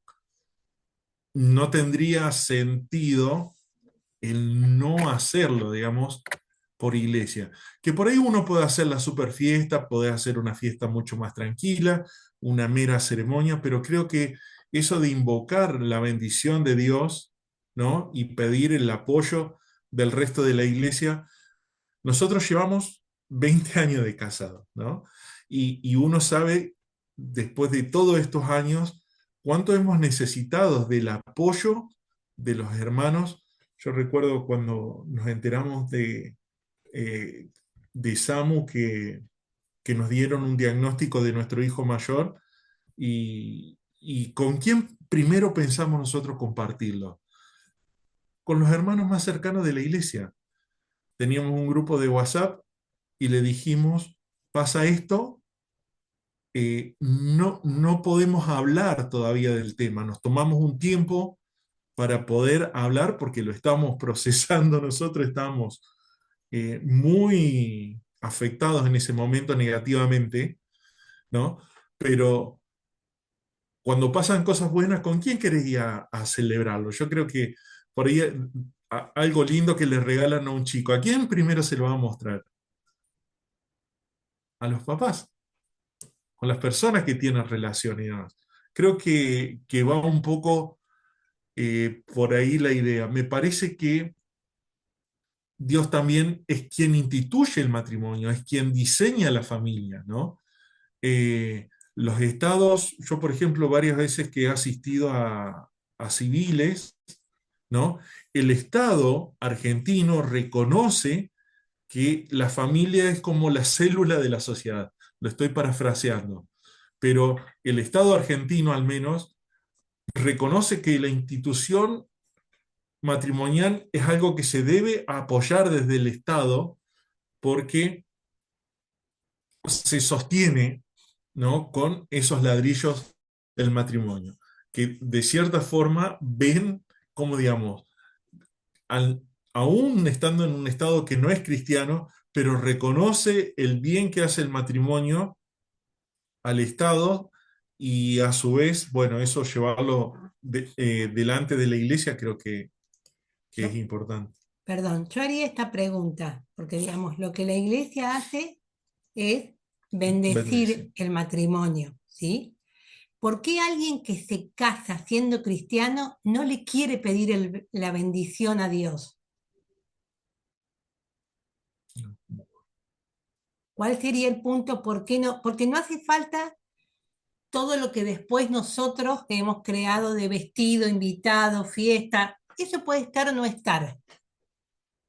no tendría sentido el no hacerlo, digamos, por iglesia. Que por ahí uno puede hacer la super fiesta, puede hacer una fiesta mucho más tranquila, una mera ceremonia, pero creo que eso de invocar la bendición de Dios, ¿no? Y pedir el apoyo del resto de la iglesia, nosotros llevamos 20 años de casado, ¿no? Y uno sabe, después de todos estos años, cuánto hemos necesitado del apoyo de los hermanos. Yo recuerdo cuando nos enteramos eh, de Samu que nos dieron un diagnóstico de nuestro hijo mayor y con quién primero pensamos nosotros compartirlo. Con los hermanos más cercanos de la iglesia. Teníamos un grupo de WhatsApp y le dijimos, pasa esto, no podemos hablar todavía del tema, nos tomamos un tiempo para poder hablar porque lo estamos procesando nosotros, estamos muy afectados en ese momento negativamente, ¿no? Pero cuando pasan cosas buenas, ¿con quién querés ir a celebrarlo? Yo creo que por ahí algo lindo que le regalan a un chico, ¿a quién primero se lo va a mostrar? A los papás, con las personas que tienen relación y demás. Creo que va un poco por ahí la idea. Me parece que Dios también es quien instituye el matrimonio, es quien diseña la familia, ¿no? Los estados, yo por ejemplo, varias veces que he asistido a civiles, ¿no? El Estado argentino reconoce que la familia es como la célula de la sociedad. Lo estoy parafraseando. Pero el Estado argentino al menos reconoce que la institución matrimonial es algo que se debe apoyar desde el Estado porque se sostiene, ¿no? Con esos ladrillos del matrimonio, que de cierta forma ven, como digamos, al, aún estando en un estado que no es cristiano, pero reconoce el bien que hace el matrimonio al Estado y a su vez, bueno, eso llevarlo delante de la iglesia creo que es Yo, importante. perdón, yo haría esta pregunta, porque digamos, lo que la iglesia hace es Bendice. bendecir el matrimonio, ¿sí? ¿Por qué alguien que se casa siendo cristiano no le quiere pedir la bendición a Dios? ¿Cuál sería el punto? ¿Por qué no? Porque no hace falta todo lo que después nosotros hemos creado de vestido, invitado, fiesta. Eso puede estar o no estar.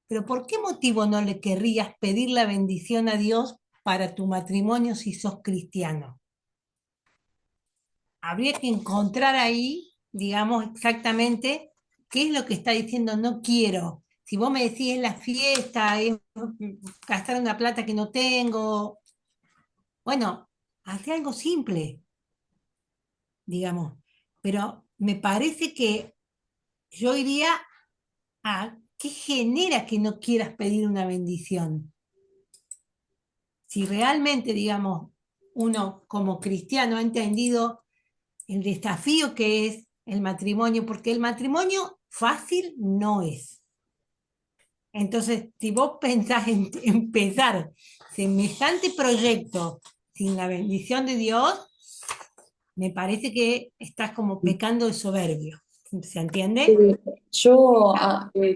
Pero ¿por qué motivo no le querrías pedir la bendición a Dios para tu matrimonio si sos cristiano? Habría que encontrar ahí, digamos, exactamente qué es lo que está diciendo no quiero. Si vos me decís es la fiesta, es gastar una plata que no tengo, bueno, hace algo simple, digamos. Pero me parece que yo iría a qué genera que no quieras pedir una bendición. si realmente, digamos, uno como cristiano ha entendido el desafío que es el matrimonio, porque el matrimonio fácil no es. Entonces, si vos pensás en empezar semejante proyecto sin la bendición de Dios, me parece que estás como pecando de soberbio. ¿Se entiende? Yo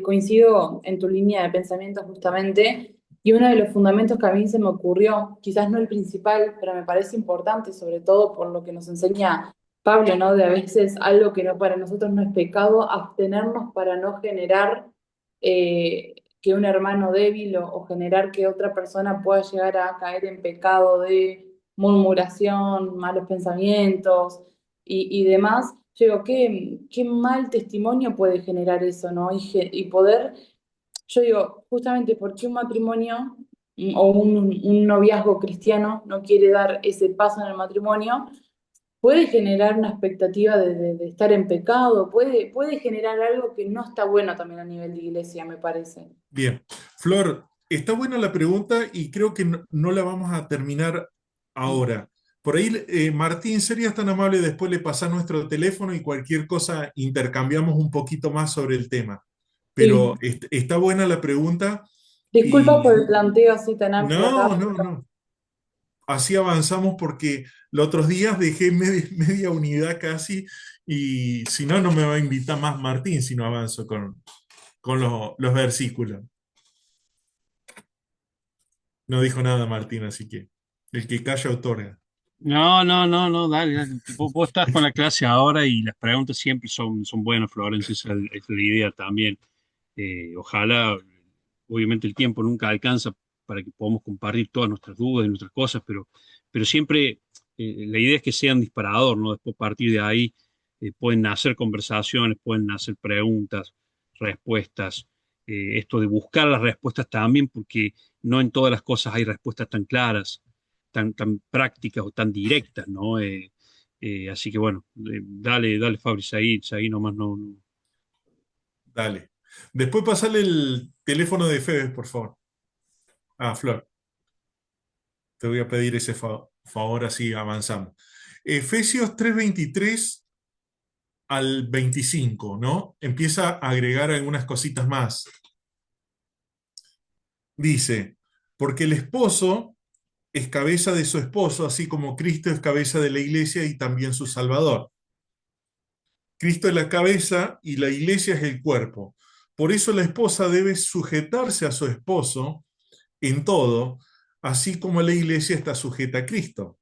coincido en tu línea de pensamiento justamente, y uno de los fundamentos que a mí se me ocurrió, quizás no el principal, pero me parece importante, sobre todo por lo que nos enseña Pablo, ¿no? De a veces algo que no, para nosotros no es pecado, abstenernos para no generar que un hermano débil o generar que otra persona pueda llegar a caer en pecado de murmuración, malos pensamientos y demás. Yo digo, qué mal testimonio puede generar eso, ¿no? Y poder, yo digo, justamente porque un matrimonio o un noviazgo cristiano no quiere dar ese paso en el matrimonio, puede generar una expectativa de estar en pecado, puede generar algo que no está bueno también a nivel de iglesia, me parece. Bien. Flor, está buena la pregunta y creo que no la vamos a terminar ahora. Por ahí, Martín, serías tan amable, después le pasás nuestro teléfono y cualquier cosa intercambiamos un poquito más sobre el tema. Pero Sí. está buena la pregunta Disculpa por y el planteo así tan amplio acá. no. Así avanzamos porque los otros días dejé media unidad casi y si no, no me va a invitar más Martín si no avanzo con los versículos. No dijo nada Martín, así que el que calla otorga. No, dale. Vos estás con la clase ahora y las preguntas siempre son buenas, Florencia, esa es la idea también. Ojalá, obviamente el tiempo nunca alcanza para que podamos compartir todas nuestras dudas y nuestras cosas, pero siempre la idea es que sean disparador, ¿no? Después a partir de ahí pueden nacer conversaciones, pueden nacer preguntas, respuestas. Esto de buscar las respuestas también, porque no en todas las cosas hay respuestas tan claras, tan prácticas o tan directas, ¿no? Así que bueno, dale, Fabri, ahí nomás no. Dale. Después pasale el teléfono de Febes, por favor. Ah, Flor, te voy a pedir ese favor, así avanzamos. Efesios 3:23 al 25, ¿no? Empieza a agregar algunas cositas más. Dice, porque el esposo es cabeza de su esposo, así como Cristo es cabeza de la iglesia y también su Salvador. Cristo es la cabeza y la iglesia es el cuerpo. Por eso la esposa debe sujetarse a su esposo en todo, así como la iglesia está sujeta a Cristo.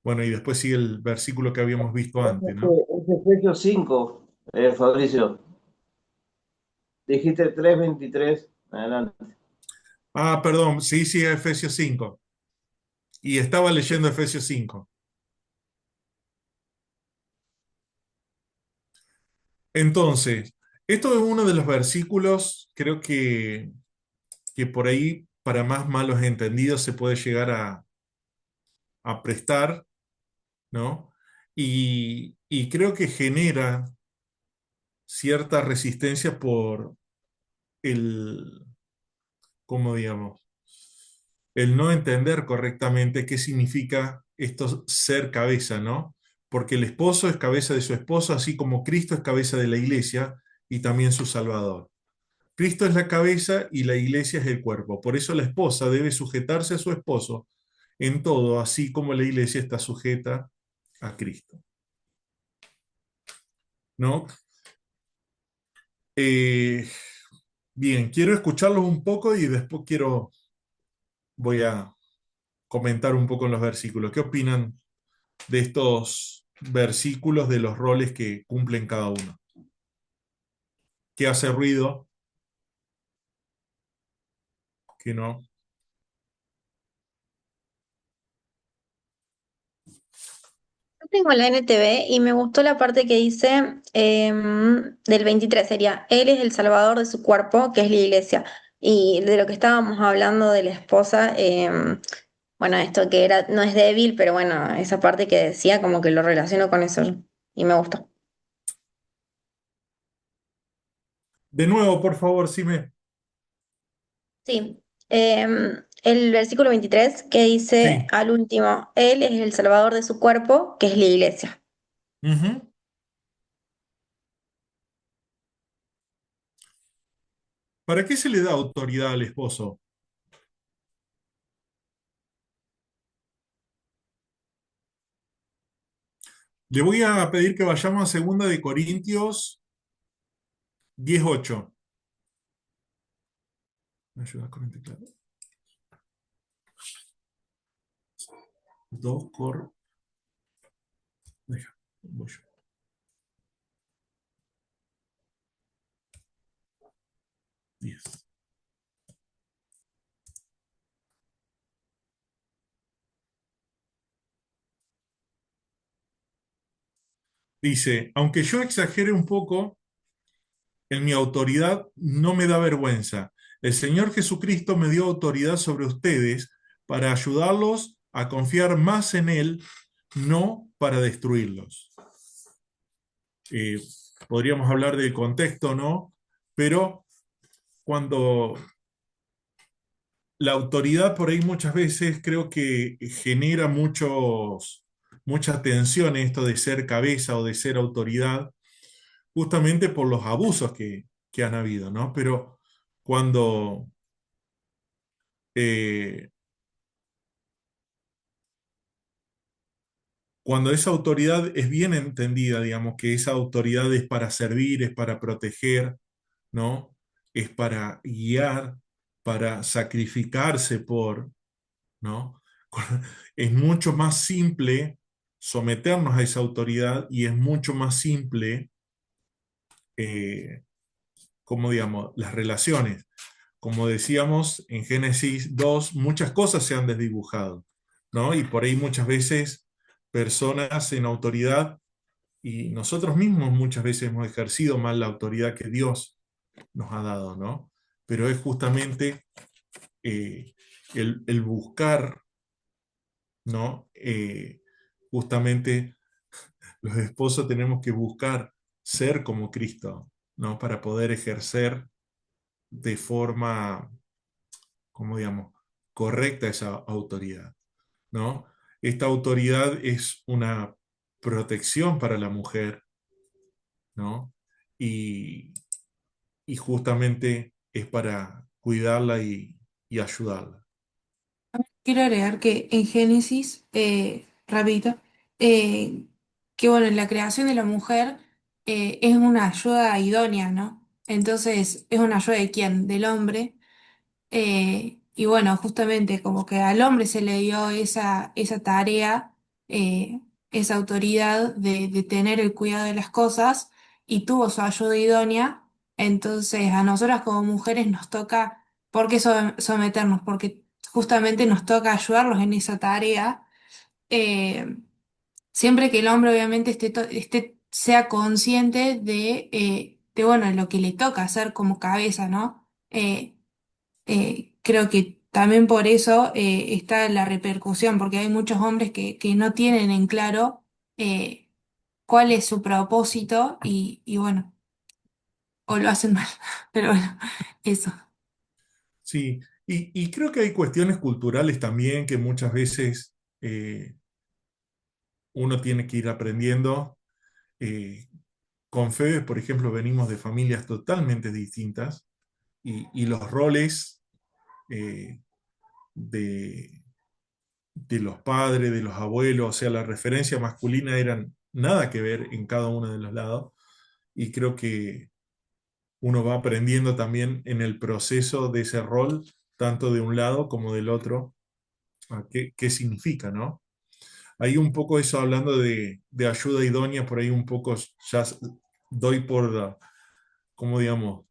Bueno, y después sigue el versículo que habíamos visto antes, ¿no? Es Efesios 5, Fabricio. Dijiste 3:23. Adelante. Ah, perdón, sí, Efesios 5. Y estaba leyendo Efesios 5. Entonces, esto es uno de los versículos, creo que por ahí, para más malos entendidos, se puede llegar a prestar, ¿no? Y creo que genera cierta resistencia por el, ¿cómo digamos? El no entender correctamente qué significa esto ser cabeza, ¿no? Porque el esposo es cabeza de su esposo, así como Cristo es cabeza de la iglesia y también su Salvador. Cristo es la cabeza y la iglesia es el cuerpo. Por eso la esposa debe sujetarse a su esposo en todo, así como la iglesia está sujeta a Cristo. ¿No? Eh, bien, quiero escucharlos un poco y después voy a comentar un poco en los versículos. ¿Qué opinan de estos versículos, de los roles que cumplen cada uno? ¿Qué hace ruido? ¿Qué no? Yo tengo la NTV y me gustó la parte que dice del 23 sería, Él es el salvador de su cuerpo, que es la iglesia. Y de lo que estábamos hablando de la esposa, bueno, esto que era, no es débil, pero bueno, esa parte que decía, como que lo relaciono con eso y me gustó. De nuevo, por favor, Sime. Sí, el versículo 23 que dice Sí. al último, Él es el salvador de su cuerpo, que es la iglesia. Ujú. ¿Para qué se le da autoridad al esposo? Le voy a pedir que vayamos a segunda de Corintios 10:8. ¿Me ayudas con el teclado? 2 cor... Deja, voy yo. Diez. Dice, aunque yo exagere un poco en mi autoridad, no me da vergüenza. El Señor Jesucristo me dio autoridad sobre ustedes para ayudarlos a confiar más en Él, no para destruirlos. Eh, Podríamos hablar del contexto, ¿no? Pero cuando la autoridad por ahí muchas veces creo que genera mucha tensión esto de ser cabeza o de ser autoridad, justamente por los abusos que han habido, ¿no? Pero cuando, eh, cuando esa autoridad es bien entendida, digamos, que esa autoridad es para servir, es para proteger, ¿no? Es para guiar, para sacrificarse por, ¿no? Es mucho más simple someternos a esa autoridad y es mucho más simple, eh, como digamos, las relaciones. Como decíamos en Génesis 2, muchas cosas se han desdibujado, ¿no? Y por ahí muchas veces personas en autoridad y nosotros mismos muchas veces hemos ejercido mal la autoridad que Dios nos ha dado, ¿no? Pero es justamente eh, el buscar, ¿no? Justamente los esposos tenemos que buscar ser como Cristo, ¿no? Para poder ejercer de forma, como digamos, correcta esa autoridad, ¿no? Esta autoridad es una protección para la mujer, ¿no? Y, y justamente es para cuidarla y ayudarla. Quiero agregar que en Génesis, rapidito, eh, que bueno, en la creación de la mujer es una ayuda idónea, ¿no? Entonces, ¿es una ayuda de quién? Del hombre. Y bueno, justamente como que al hombre se le dio esa tarea, eh, esa autoridad de tener el cuidado de las cosas y tuvo su ayuda idónea. Entonces a nosotras como mujeres nos toca, ¿por qué someternos? Porque justamente nos toca ayudarlos en esa tarea. eh, Siempre que el hombre obviamente sea consciente de, bueno, lo que le toca hacer como cabeza, ¿no? Creo que también por eso está la repercusión, porque hay muchos hombres que no tienen en claro eh, cuál es su propósito y bueno, o lo hacen mal, pero bueno, eso. Sí, y creo que hay cuestiones culturales también que muchas veces uno tiene que ir aprendiendo. Eh, con Febe, por ejemplo, venimos de familias totalmente distintas y los roles eh, de, de los padres, de los abuelos, o sea, la referencia masculina eran nada que ver en cada uno de los lados. Y creo que uno va aprendiendo también en el proceso de ese rol, tanto de un lado como del otro, a qué significa, ¿no? Ahí un poco eso hablando de ayuda idónea, por ahí un poco ya doy por, como digamos,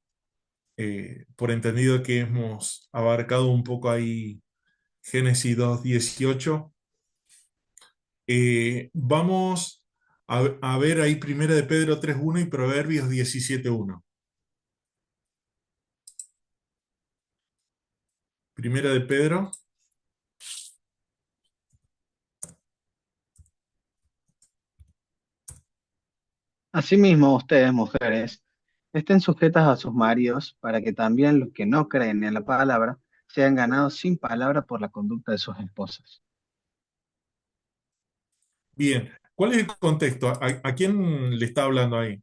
por entendido que hemos abarcado un poco ahí Génesis 2:18. Vamos a ver ahí Primera de Pedro 3:1 y Proverbios 17:1. Primera de Pedro. Asimismo, ustedes, mujeres, estén sujetas a sus maridos para que también los que no creen en la palabra se han ganado sin palabras por la conducta de sus esposas. Bien, ¿cuál es el contexto? ¿A quién le está hablando ahí?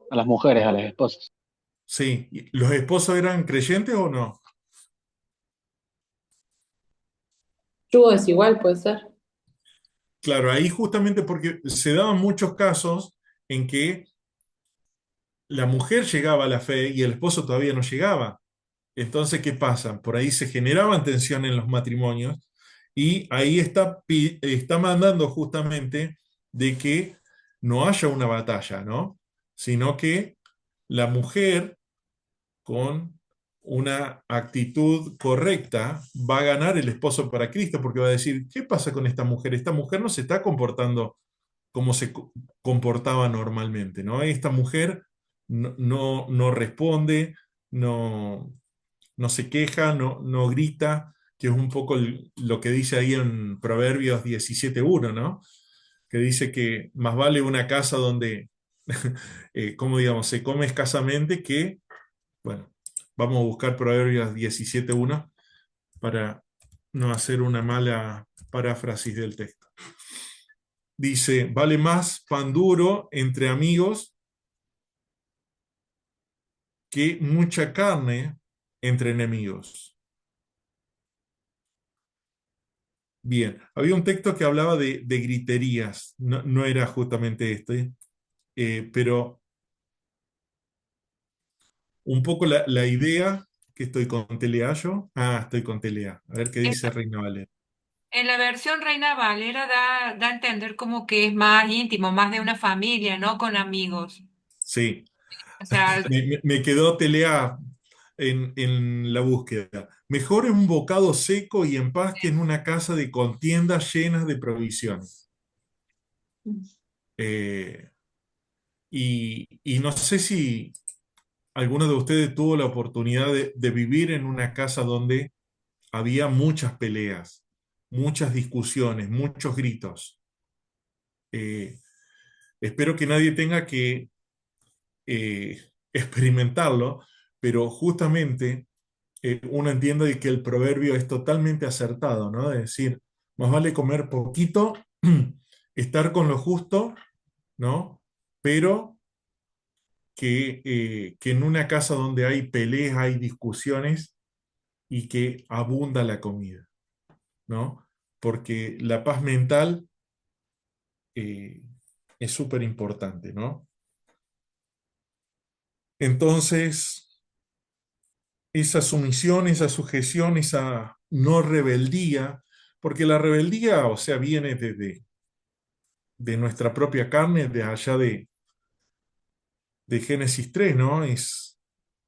A las mujeres, a las esposas. Sí, ¿los esposos eran creyentes o no? Yugo desigual puede ser. Claro, ahí justamente porque se daban muchos casos en que la mujer llegaba a la fe y el esposo todavía no llegaba. Entonces, ¿qué pasa? Por ahí se generaban tensión en los matrimonios y ahí está mandando justamente de que no haya una batalla, ¿no? Sino que la mujer con una actitud correcta va a ganar el esposo para Cristo porque va a decir, ¿qué pasa con esta mujer? Esta mujer no se está comportando como comportaba normalmente, ¿no? Esta mujer no responde, no, no se queja, no grita, que es un poco lo que dice ahí en Proverbios 17:1, ¿no? Que dice que más vale una casa donde, como digamos, se come escasamente que, bueno, vamos a buscar Proverbios 17:1 para no hacer una mala paráfrasis del texto. Dice, vale más pan duro entre amigos que mucha carne entre enemigos. Bien, había un texto que hablaba de griterías, no era justamente este, pero un poco la idea que estoy con Telea yo. Estoy con Telea. A ver qué En, dice Reina Valera. en la versión Reina Valera da a entender como que es más íntimo, más de una familia, ¿no? Con amigos. Sí, O sea, me quedó Telea en la búsqueda. Mejor es un bocado seco y en paz que en una casa de contiendas llenas de provisiones. Eh, y no sé si alguno de ustedes tuvo la oportunidad de vivir en una casa donde había muchas peleas, muchas discusiones, muchos gritos. Eh, Espero que nadie tenga que experimentarlo, pero justamente uno entiende de que el proverbio es totalmente acertado, ¿no? Es decir, más vale comer poquito, estar con lo justo, ¿no? Pero que en una casa donde hay peleas, hay discusiones y que abunda la comida, ¿no? Porque la paz mental eh, es súper importante, ¿no? Entonces, esa sumisión, esa sujeción, esa no rebeldía, porque la rebeldía, o sea, viene de nuestra propia carne, de allá de Génesis 3, ¿no? Es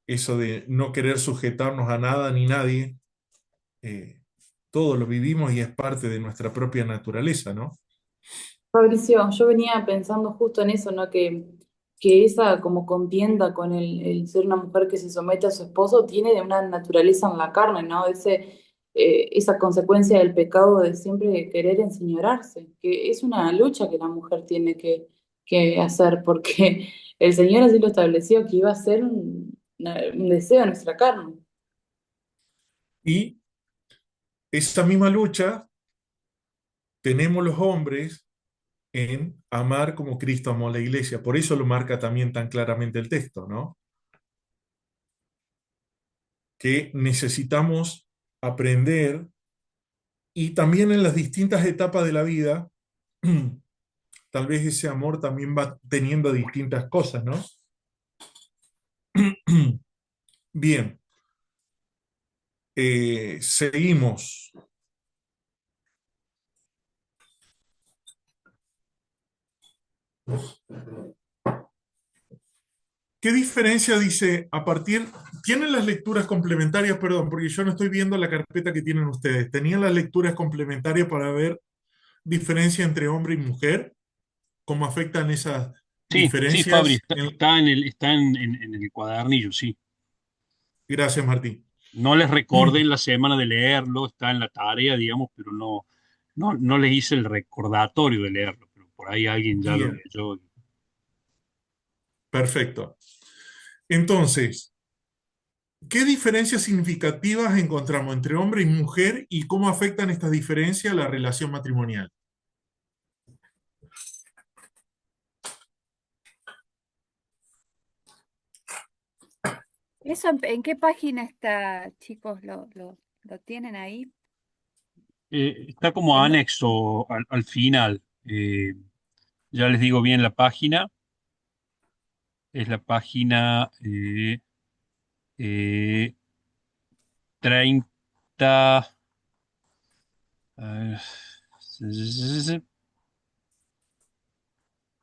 eso de no querer sujetarnos a nada ni nadie. eh, Todo lo vivimos y es parte de nuestra propia naturaleza, ¿no? Fabricio, yo venía pensando justo en eso, ¿no? Que esa como contienda con el ser una mujer que se somete a su esposo tiene de una naturaleza en la carne, ¿no? Esa consecuencia del pecado de siempre querer enseñorarse, que es una lucha que la mujer tiene que hacer, porque el Señor así lo estableció, que iba a ser un deseo de nuestra carne. Y esa misma lucha tenemos los hombres en amar como Cristo amó a la iglesia. Por eso lo marca también tan claramente el texto, ¿no? Que necesitamos aprender y también en las distintas etapas de la vida, tal vez ese amor también va teniendo distintas cosas, ¿no? Bien, seguimos. ¿Qué diferencia dice a partir? ¿Tienen las lecturas complementarias? Perdón, porque yo no estoy viendo la carpeta que tienen ustedes. ¿Tenían las lecturas complementarias para ver diferencia entre hombre y mujer? ¿Cómo afectan esas Sí, Fabri, diferencias? está en el cuadernillo, sí. Gracias, Martín. No les recordé en la semana de leerlo, está en la tarea, digamos, pero no les hice el recordatorio de leerlo, pero por ahí alguien ya lo Bien, leyó. perfecto. Entonces, ¿Qué diferencias significativas encontramos entre hombre y mujer y cómo afectan estas diferencias a la relación matrimonial? ¿Eso en qué página está, chicos? ¿Lo tienen ahí? Está como En- anexo al final. Ya les digo bien la página. Es la página eh, 30. a ver,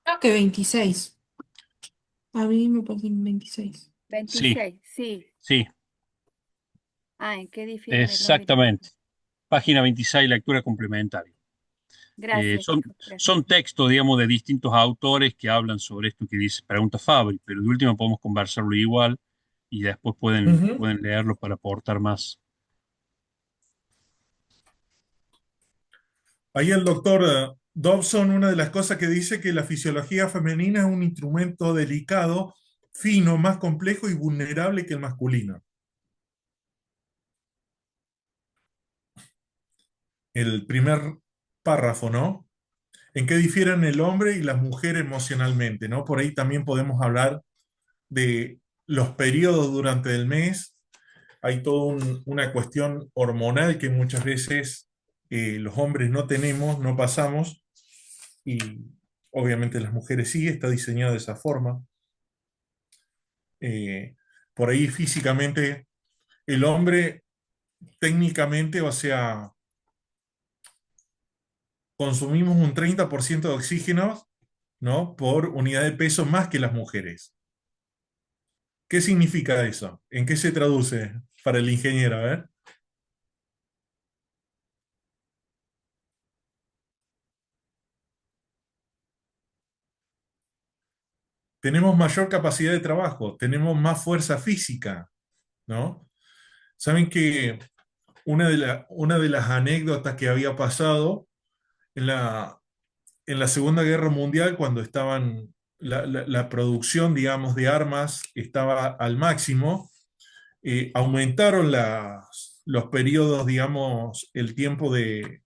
Creo que 26. A mí me parece 26. sí, 26, sí. sí, Ah, ¿en qué difieren el hombre y la exactamente. mujer? Página 26, lectura complementaria. Gracias, Son, chicos, gracias. son textos, digamos, de distintos autores que hablan sobre esto que dice Pregunta Fabri, pero de último podemos conversarlo igual y después Ujú. pueden leerlo para aportar más. Ahí el doctor Dobson, una de las cosas que dice que la fisiología femenina es un instrumento delicado, fino, más complejo y vulnerable que el masculino. El primer párrafo, ¿no? ¿En qué difieren el hombre y la mujer emocionalmente, ¿no? Por ahí también podemos hablar de los periodos durante el mes. Hay toda una cuestión hormonal que muchas veces los hombres no tenemos, no pasamos, y obviamente las mujeres sí, está diseñado de esa forma. Eh, por ahí físicamente el hombre técnicamente, o sea, consumimos un 30% de oxígeno, ¿no? Por unidad de peso más que las mujeres. ¿Qué significa eso? ¿En qué se traduce para el ingeniero? A ver. Tenemos mayor capacidad de trabajo, tenemos más fuerza física, ¿no? Saben que una de las anécdotas que había pasado en en la Segunda Guerra Mundial, cuando estaban, la producción, digamos, de armas estaba al máximo, aumentaron los periodos, digamos, el tiempo de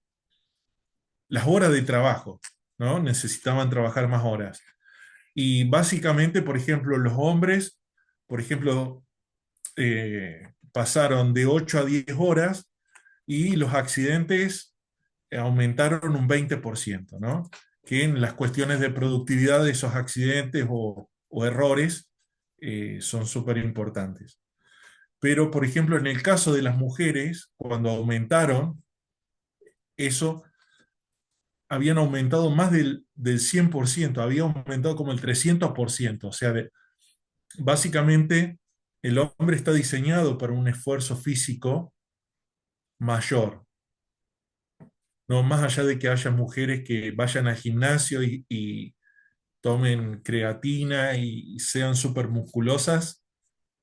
las horas de trabajo, ¿no? Necesitaban trabajar más horas. Y básicamente, por ejemplo, los hombres, por ejemplo, pasaron de 8 a 10 horas y los accidentes aumentaron un 20%, ¿no? Que en las cuestiones de productividad de esos accidentes o errores son súper importantes. Pero, por ejemplo, en el caso de las mujeres, cuando aumentaron, eso habían aumentado más del 100%, había aumentado como el 300%, o sea, básicamente el hombre está diseñado para un esfuerzo físico mayor, no más allá de que haya mujeres que vayan al gimnasio y tomen creatina y sean súper musculosas,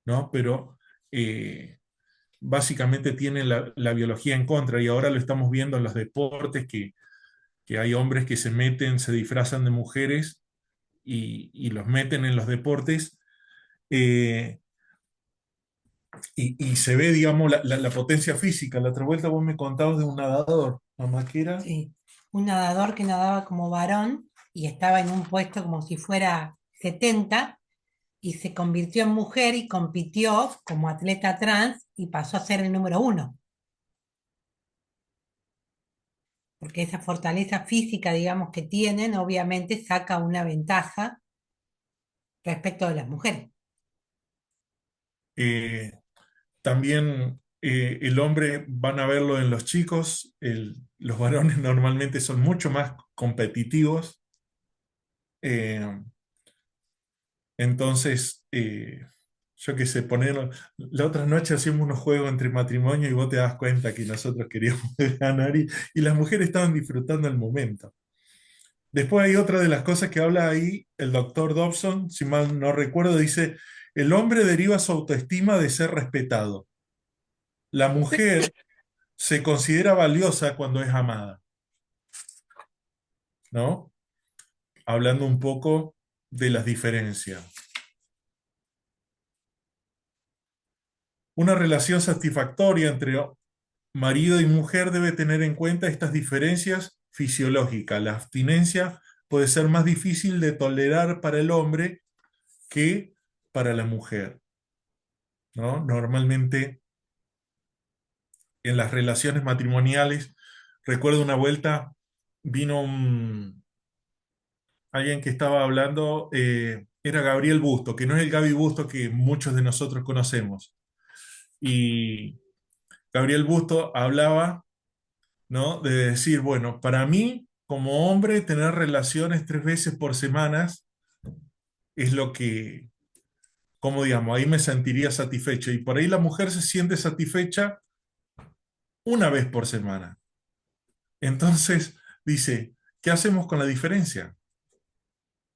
¿no? Pero básicamente tienen la biología en contra y ahora lo estamos viendo en los deportes que hay hombres que se meten, se disfrazan de mujeres y los meten en los deportes. eh, y se ve, digamos, la potencia física. La otra vuelta vos me contabas de un nadador, mamá, que era. Sí, un nadador que nadaba como varón y estaba en un puesto como si fuera 70 y se convirtió en mujer y compitió como atleta trans y pasó a ser el número uno, porque esa fortaleza física, digamos, que tienen, obviamente saca una ventaja respecto de las mujeres. Eh, También el hombre, van a verlo en los chicos, los varones normalmente son mucho más competitivos. eh, entonces, yo qué sé, la otra noche hacíamos unos juegos entre matrimonio y vos te das cuenta que nosotros queríamos ganar y las mujeres estaban disfrutando el momento. Después hay otra de las cosas que habla ahí el doctor Dobson, si mal no recuerdo, dice, el hombre deriva su autoestima de ser respetado. La mujer se considera valiosa cuando es amada, ¿no? Hablando un poco de las diferencias. Una relación satisfactoria entre marido y mujer debe tener en cuenta estas diferencias fisiológicas. La abstinencia puede ser más difícil de tolerar para el hombre que para la mujer, ¿no? Normalmente en las relaciones matrimoniales, recuerdo una vuelta, vino alguien que estaba hablando, era Gabriel Busto, que no es el Gaby Busto que muchos de nosotros conocemos. Y Gabriel Busto hablaba, ¿no? De decir, bueno, para mí, como hombre, tener relaciones 3 veces por semana es lo que, como digamos, ahí me sentiría satisfecho. Y por ahí la mujer se siente satisfecha 1 vez por semana. Entonces, dice, ¿qué hacemos con la diferencia?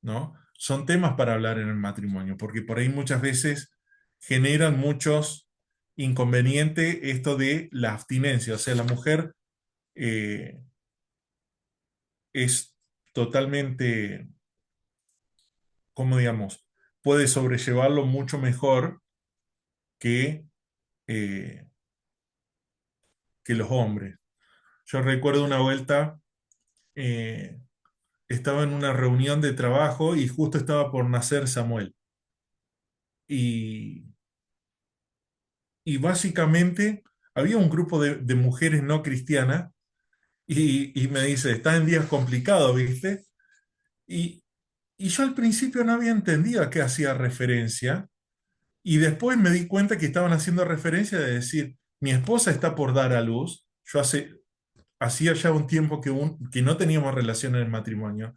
¿No? Son temas para hablar en el matrimonio, porque por ahí muchas veces generan muchos inconvenientes esto de la abstinencia. O sea, la mujer es totalmente, como digamos, puede sobrellevarlo mucho mejor que, eh, que los hombres. Yo recuerdo una vuelta, eh, estaba en una reunión de trabajo y justo estaba por nacer Samuel. Y, y básicamente había un grupo de mujeres no cristianas y me dice, está en días complicados, ¿viste? Y, y yo al principio no había entendido a qué hacía referencia. Y después me di cuenta que estaban haciendo referencia de decir, mi esposa está por dar a luz. Hacía ya un tiempo que no teníamos relación en el matrimonio.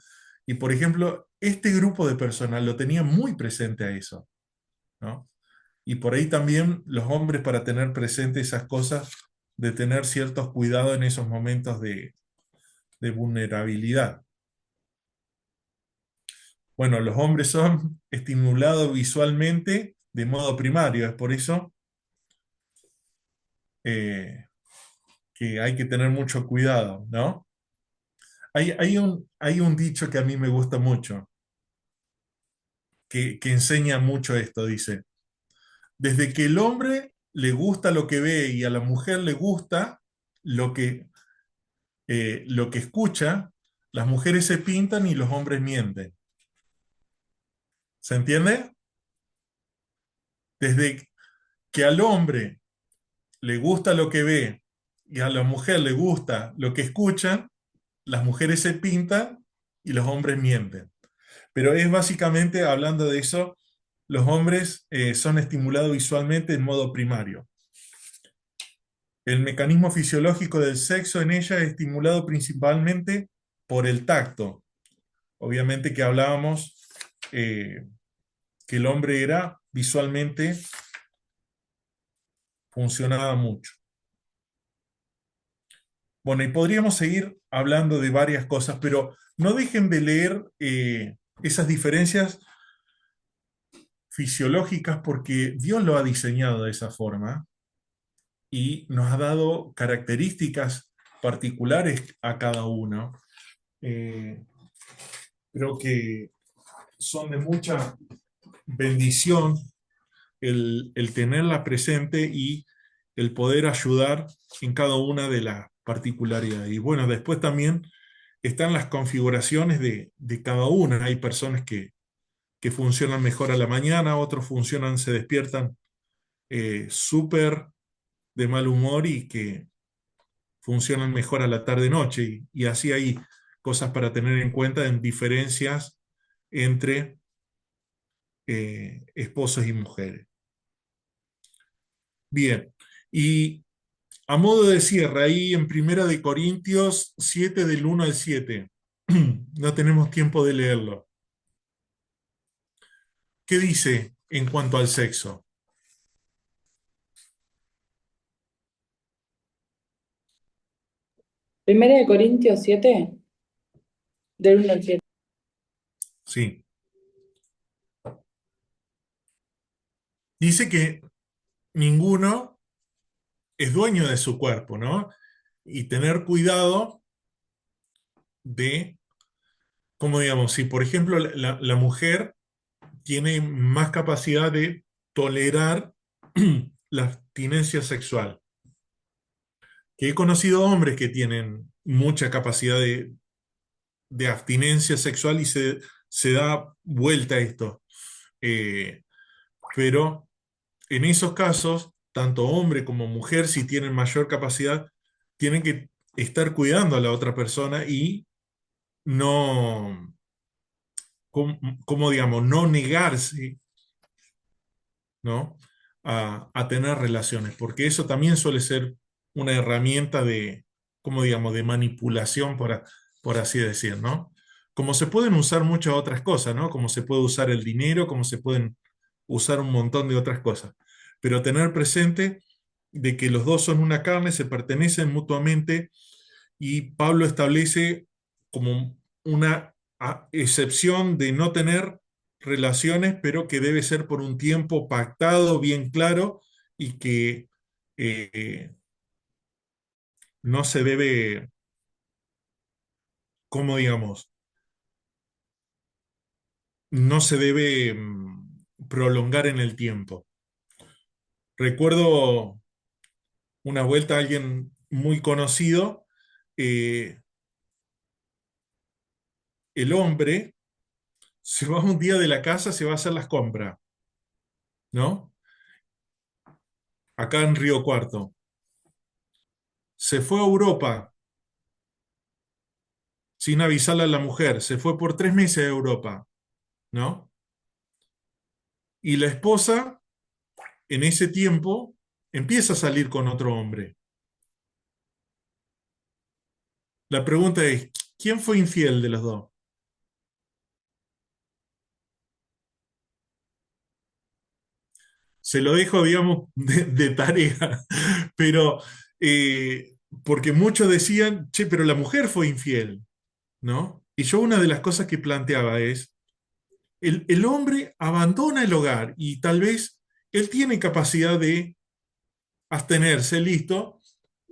Y por ejemplo, este grupo de personas lo tenía muy presente a eso, ¿no? Y por ahí también los hombres para tener presente esas cosas, de tener ciertos cuidados en esos momentos de vulnerabilidad. Bueno, los hombres son estimulados visualmente de modo primario, es por eso eh, que hay que tener mucho cuidado, ¿no? Hay un dicho que a mí me gusta mucho, que enseña mucho esto, dice, desde que el hombre le gusta lo que ve y a la mujer le gusta lo que escucha, las mujeres se pintan y los hombres mienten. ¿Se entiende? Desde que al hombre le gusta lo que ve y a la mujer le gusta lo que escuchan, las mujeres se pintan y los hombres mienten. Pero es básicamente, hablando de eso, los hombres son estimulados visualmente en modo primario. El mecanismo fisiológico del sexo en ella es estimulado principalmente por el tacto. Obviamente que hablábamos que el hombre era visualmente, funcionaba mucho. Bueno, y podríamos seguir hablando de varias cosas, pero no dejen de leer esas diferencias fisiológicas porque Dios lo ha diseñado de esa forma y nos ha dado características particulares a cada uno. Creo que son de mucha bendición el tenerla presente y el poder ayudar en cada una de las particularidades. Y bueno, después también están las configuraciones de cada una. Hay personas que funcionan mejor a la mañana, otros funcionan, se despiertan súper de mal humor y que funcionan mejor a la tarde-noche. Y así hay cosas para tener en cuenta en diferencias entre esposos y mujeres. Bien, y a modo de cierre, ahí en Primera de Corintios 7 del 1 al 7, no tenemos tiempo de leerlo. ¿Qué dice en cuanto al sexo? Primera de Corintios 7, del 1 al 7. Sí. Dice que ninguno es dueño de su cuerpo, ¿no? Y tener cuidado de, como digamos, si por ejemplo mujer tiene más capacidad de tolerar la abstinencia sexual. Que he conocido hombres que tienen mucha capacidad de abstinencia sexual y se da vuelta a esto. Eh, pero en esos casos, tanto hombre como mujer, si tienen mayor capacidad, tienen que estar cuidando a la otra persona y no, como digamos, no negarse, ¿no? A tener relaciones, porque eso también suele ser una herramienta de, como digamos, de manipulación, por así decir, ¿no? Como se pueden usar muchas otras cosas, ¿no? Como se puede usar el dinero, como se pueden usar un montón de otras cosas. Pero tener presente de que los dos son una carne, se pertenecen mutuamente, y Pablo establece como una excepción de no tener relaciones, pero que debe ser por un tiempo pactado, bien claro, y que eh, no se debe, como digamos, no se debe prolongar en el tiempo. Recuerdo una vuelta a alguien muy conocido, eh, el hombre se va un día de la casa, se va a hacer las compras, ¿no? Acá en Río Cuarto. Se fue a Europa sin avisarle a la mujer, se fue por 3 meses a Europa, ¿no? Y la esposa, en ese tiempo, empieza a salir con otro hombre. La pregunta es, ¿quién fue infiel de los dos? Se lo dejo, digamos, de tarea, pero porque muchos decían, che, pero la mujer fue infiel, ¿no? Y yo una de las cosas que planteaba es, el hombre abandona el hogar y tal vez él tiene capacidad de abstenerse, listo.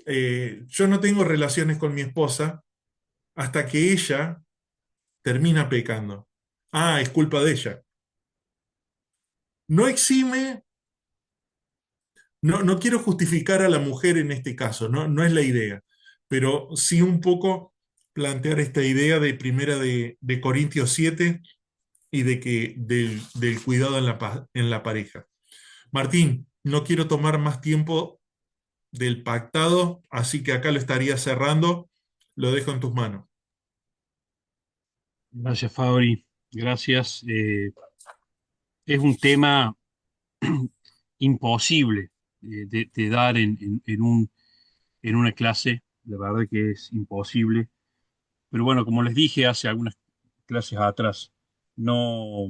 Yo no tengo relaciones con mi esposa hasta que ella termina pecando. Ah, es culpa de ella. No exime, no quiero justificar a la mujer en este caso, no es la idea, pero sí un poco plantear esta idea de primera de Corintios 7 y de que del cuidado en la pareja. Martín, no quiero tomar más tiempo del pactado, así que acá lo estaría cerrando. Lo dejo en tus manos. Gracias, Fabri. Gracias. Es un tema imposible de dar en una clase. La verdad que es imposible. Pero bueno, como les dije hace algunas clases atrás, no,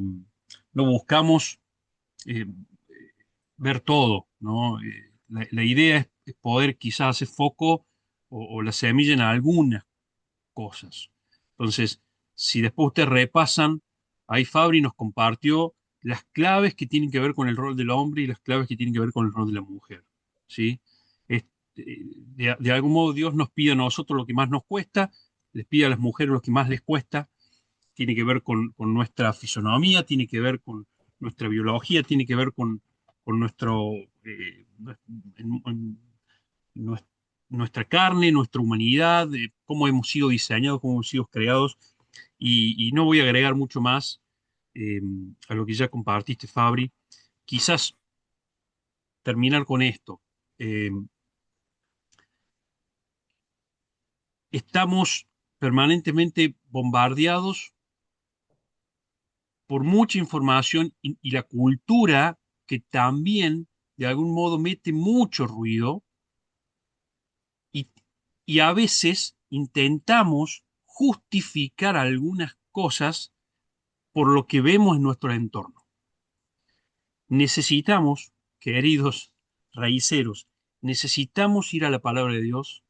no buscamos eh, ver todo, ¿no? La idea es poder quizás hacer foco o la semilla en algunas cosas. Entonces, si después ustedes repasan, ahí Fabri nos compartió las claves que tienen que ver con el rol del hombre y las claves que tienen que ver con el rol de la mujer, ¿sí? Es- de algún modo Dios nos pide a nosotros lo que más nos cuesta, les pide a las mujeres lo que más les cuesta, tiene que ver con nuestra fisonomía, tiene que ver con nuestra biología, tiene que ver con nuestro, en- en- nues- nuestra carne, nuestra humanidad, cómo hemos sido diseñados, cómo hemos sido creados, y no voy a agregar mucho más eh, a lo que ya compartiste, Fabri. Quizás terminar con esto. Eh, Estamos permanentemente bombardeados por mucha información y la cultura que también de algún modo mete mucho ruido y, y a veces intentamos justificar algunas cosas por lo que vemos en nuestro entorno. Necesitamos, queridos raíceros, necesitamos ir a la palabra de Dios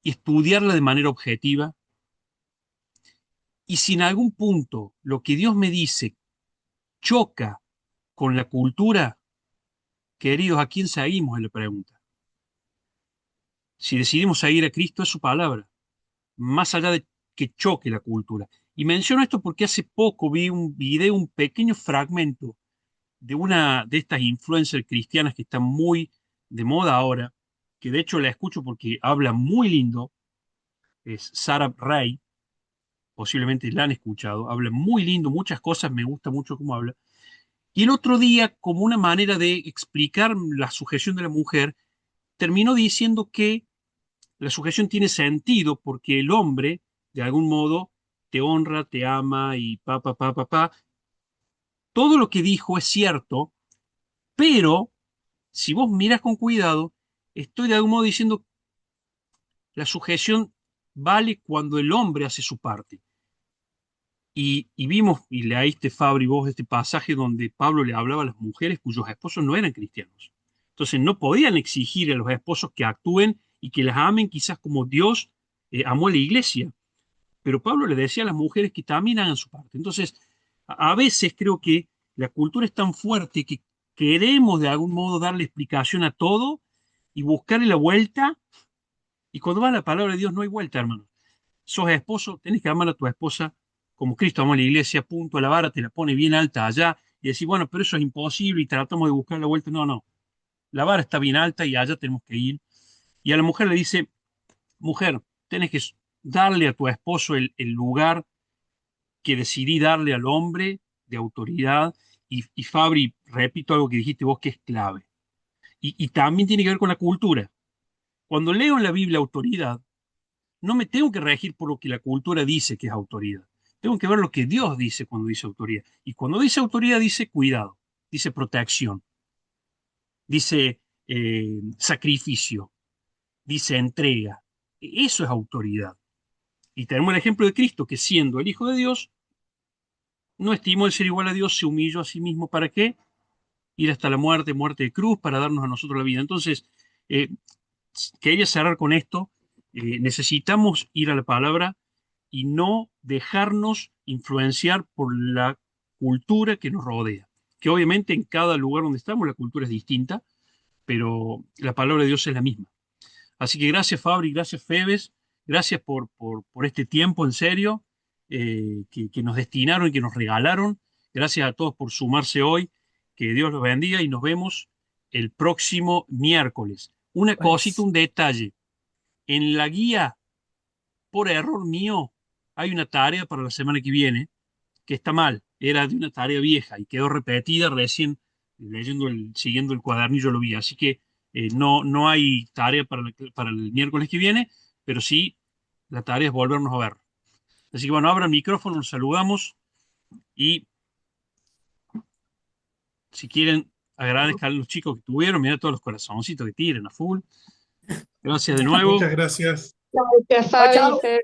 y estudiarla de manera objetiva. Y si en algún punto lo que Dios me dice choca con la cultura, queridos, ¿a quién seguimos? Es la pregunta. Si decidimos seguir a Cristo, es su palabra, más allá de que choque la cultura. Y menciono esto porque hace poco vi un video, un pequeño fragmento de una de estas influencers cristianas que están muy de moda ahora, que de hecho la escucho porque habla muy lindo, es Sarah Ray, posiblemente la han escuchado, habla muy lindo, muchas cosas, me gusta mucho cómo habla. Y el otro día, como una manera de explicar la sujeción de la mujer, terminó diciendo que la sujeción tiene sentido porque el hombre, de algún modo, te honra, te ama y pa, pa, pa, pa, pa. Todo lo que dijo es cierto, pero si vos miras con cuidado, estoy de algún modo diciendo la sujeción vale cuando el hombre hace su parte. Y vimos, y leíste, Fabri, vos este pasaje donde Pablo le hablaba a las mujeres cuyos esposos no eran cristianos. Entonces no podían exigir a los esposos que actúen y que las amen quizás como Dios amó a la iglesia. Pero Pablo le decía a las mujeres que también hagan su parte. Entonces, a veces creo que la cultura es tan fuerte que queremos de algún modo darle explicación a todo y buscarle la vuelta. Y cuando va la palabra de Dios no hay vuelta, hermano. Sos esposo, tenés que amar a tu esposa como Cristo amó a la iglesia, punto, a la vara te la pone bien alta allá y decir, bueno, pero eso es imposible y tratamos de buscar la vuelta. No, no, la vara está bien alta y allá tenemos que ir. Y a la mujer le dice, mujer, tenés que darle a tu esposo el lugar que decidí darle al hombre de autoridad. Y Fabri, repito algo que dijiste vos que es clave. Y también tiene que ver con la cultura. Cuando leo en la Biblia autoridad, no me tengo que regir por lo que la cultura dice que es autoridad. Tengo que ver lo que Dios dice cuando dice autoridad. Y cuando dice autoridad dice cuidado, dice protección, dice sacrificio, dice entrega. Eso es autoridad. Y tenemos el ejemplo de Cristo, que siendo el Hijo de Dios, no estimó el ser igual a Dios, se humilló a sí mismo. ¿Para qué? Ir hasta la muerte, muerte de cruz, para darnos a nosotros la vida. Entonces, eh, quería cerrar con esto. Necesitamos ir a la palabra y no dejarnos influenciar por la cultura que nos rodea. Que obviamente en cada lugar donde estamos la cultura es distinta, pero la palabra de Dios es la misma. Así que gracias Fabri, gracias Febes, gracias por este tiempo en serio que nos destinaron y que nos regalaron. Gracias a todos por sumarse hoy. Que Dios los bendiga y nos vemos el próximo miércoles. Una cosita, un detalle. En la guía, por error mío, hay una tarea para la semana que viene que está mal. Era de una tarea vieja y quedó repetida recién leyendo siguiendo el cuadernillo lo vi. Así que no hay tarea para el miércoles que viene, pero sí la tarea es volvernos a ver. Así que bueno, abra el micrófono, nos saludamos y si quieren agradezcan a los chicos que tuvieron, mira todos los corazoncitos que tiren a full. Gracias de nuevo. Muchas gracias. Gracias, Chao, chao. Fabi.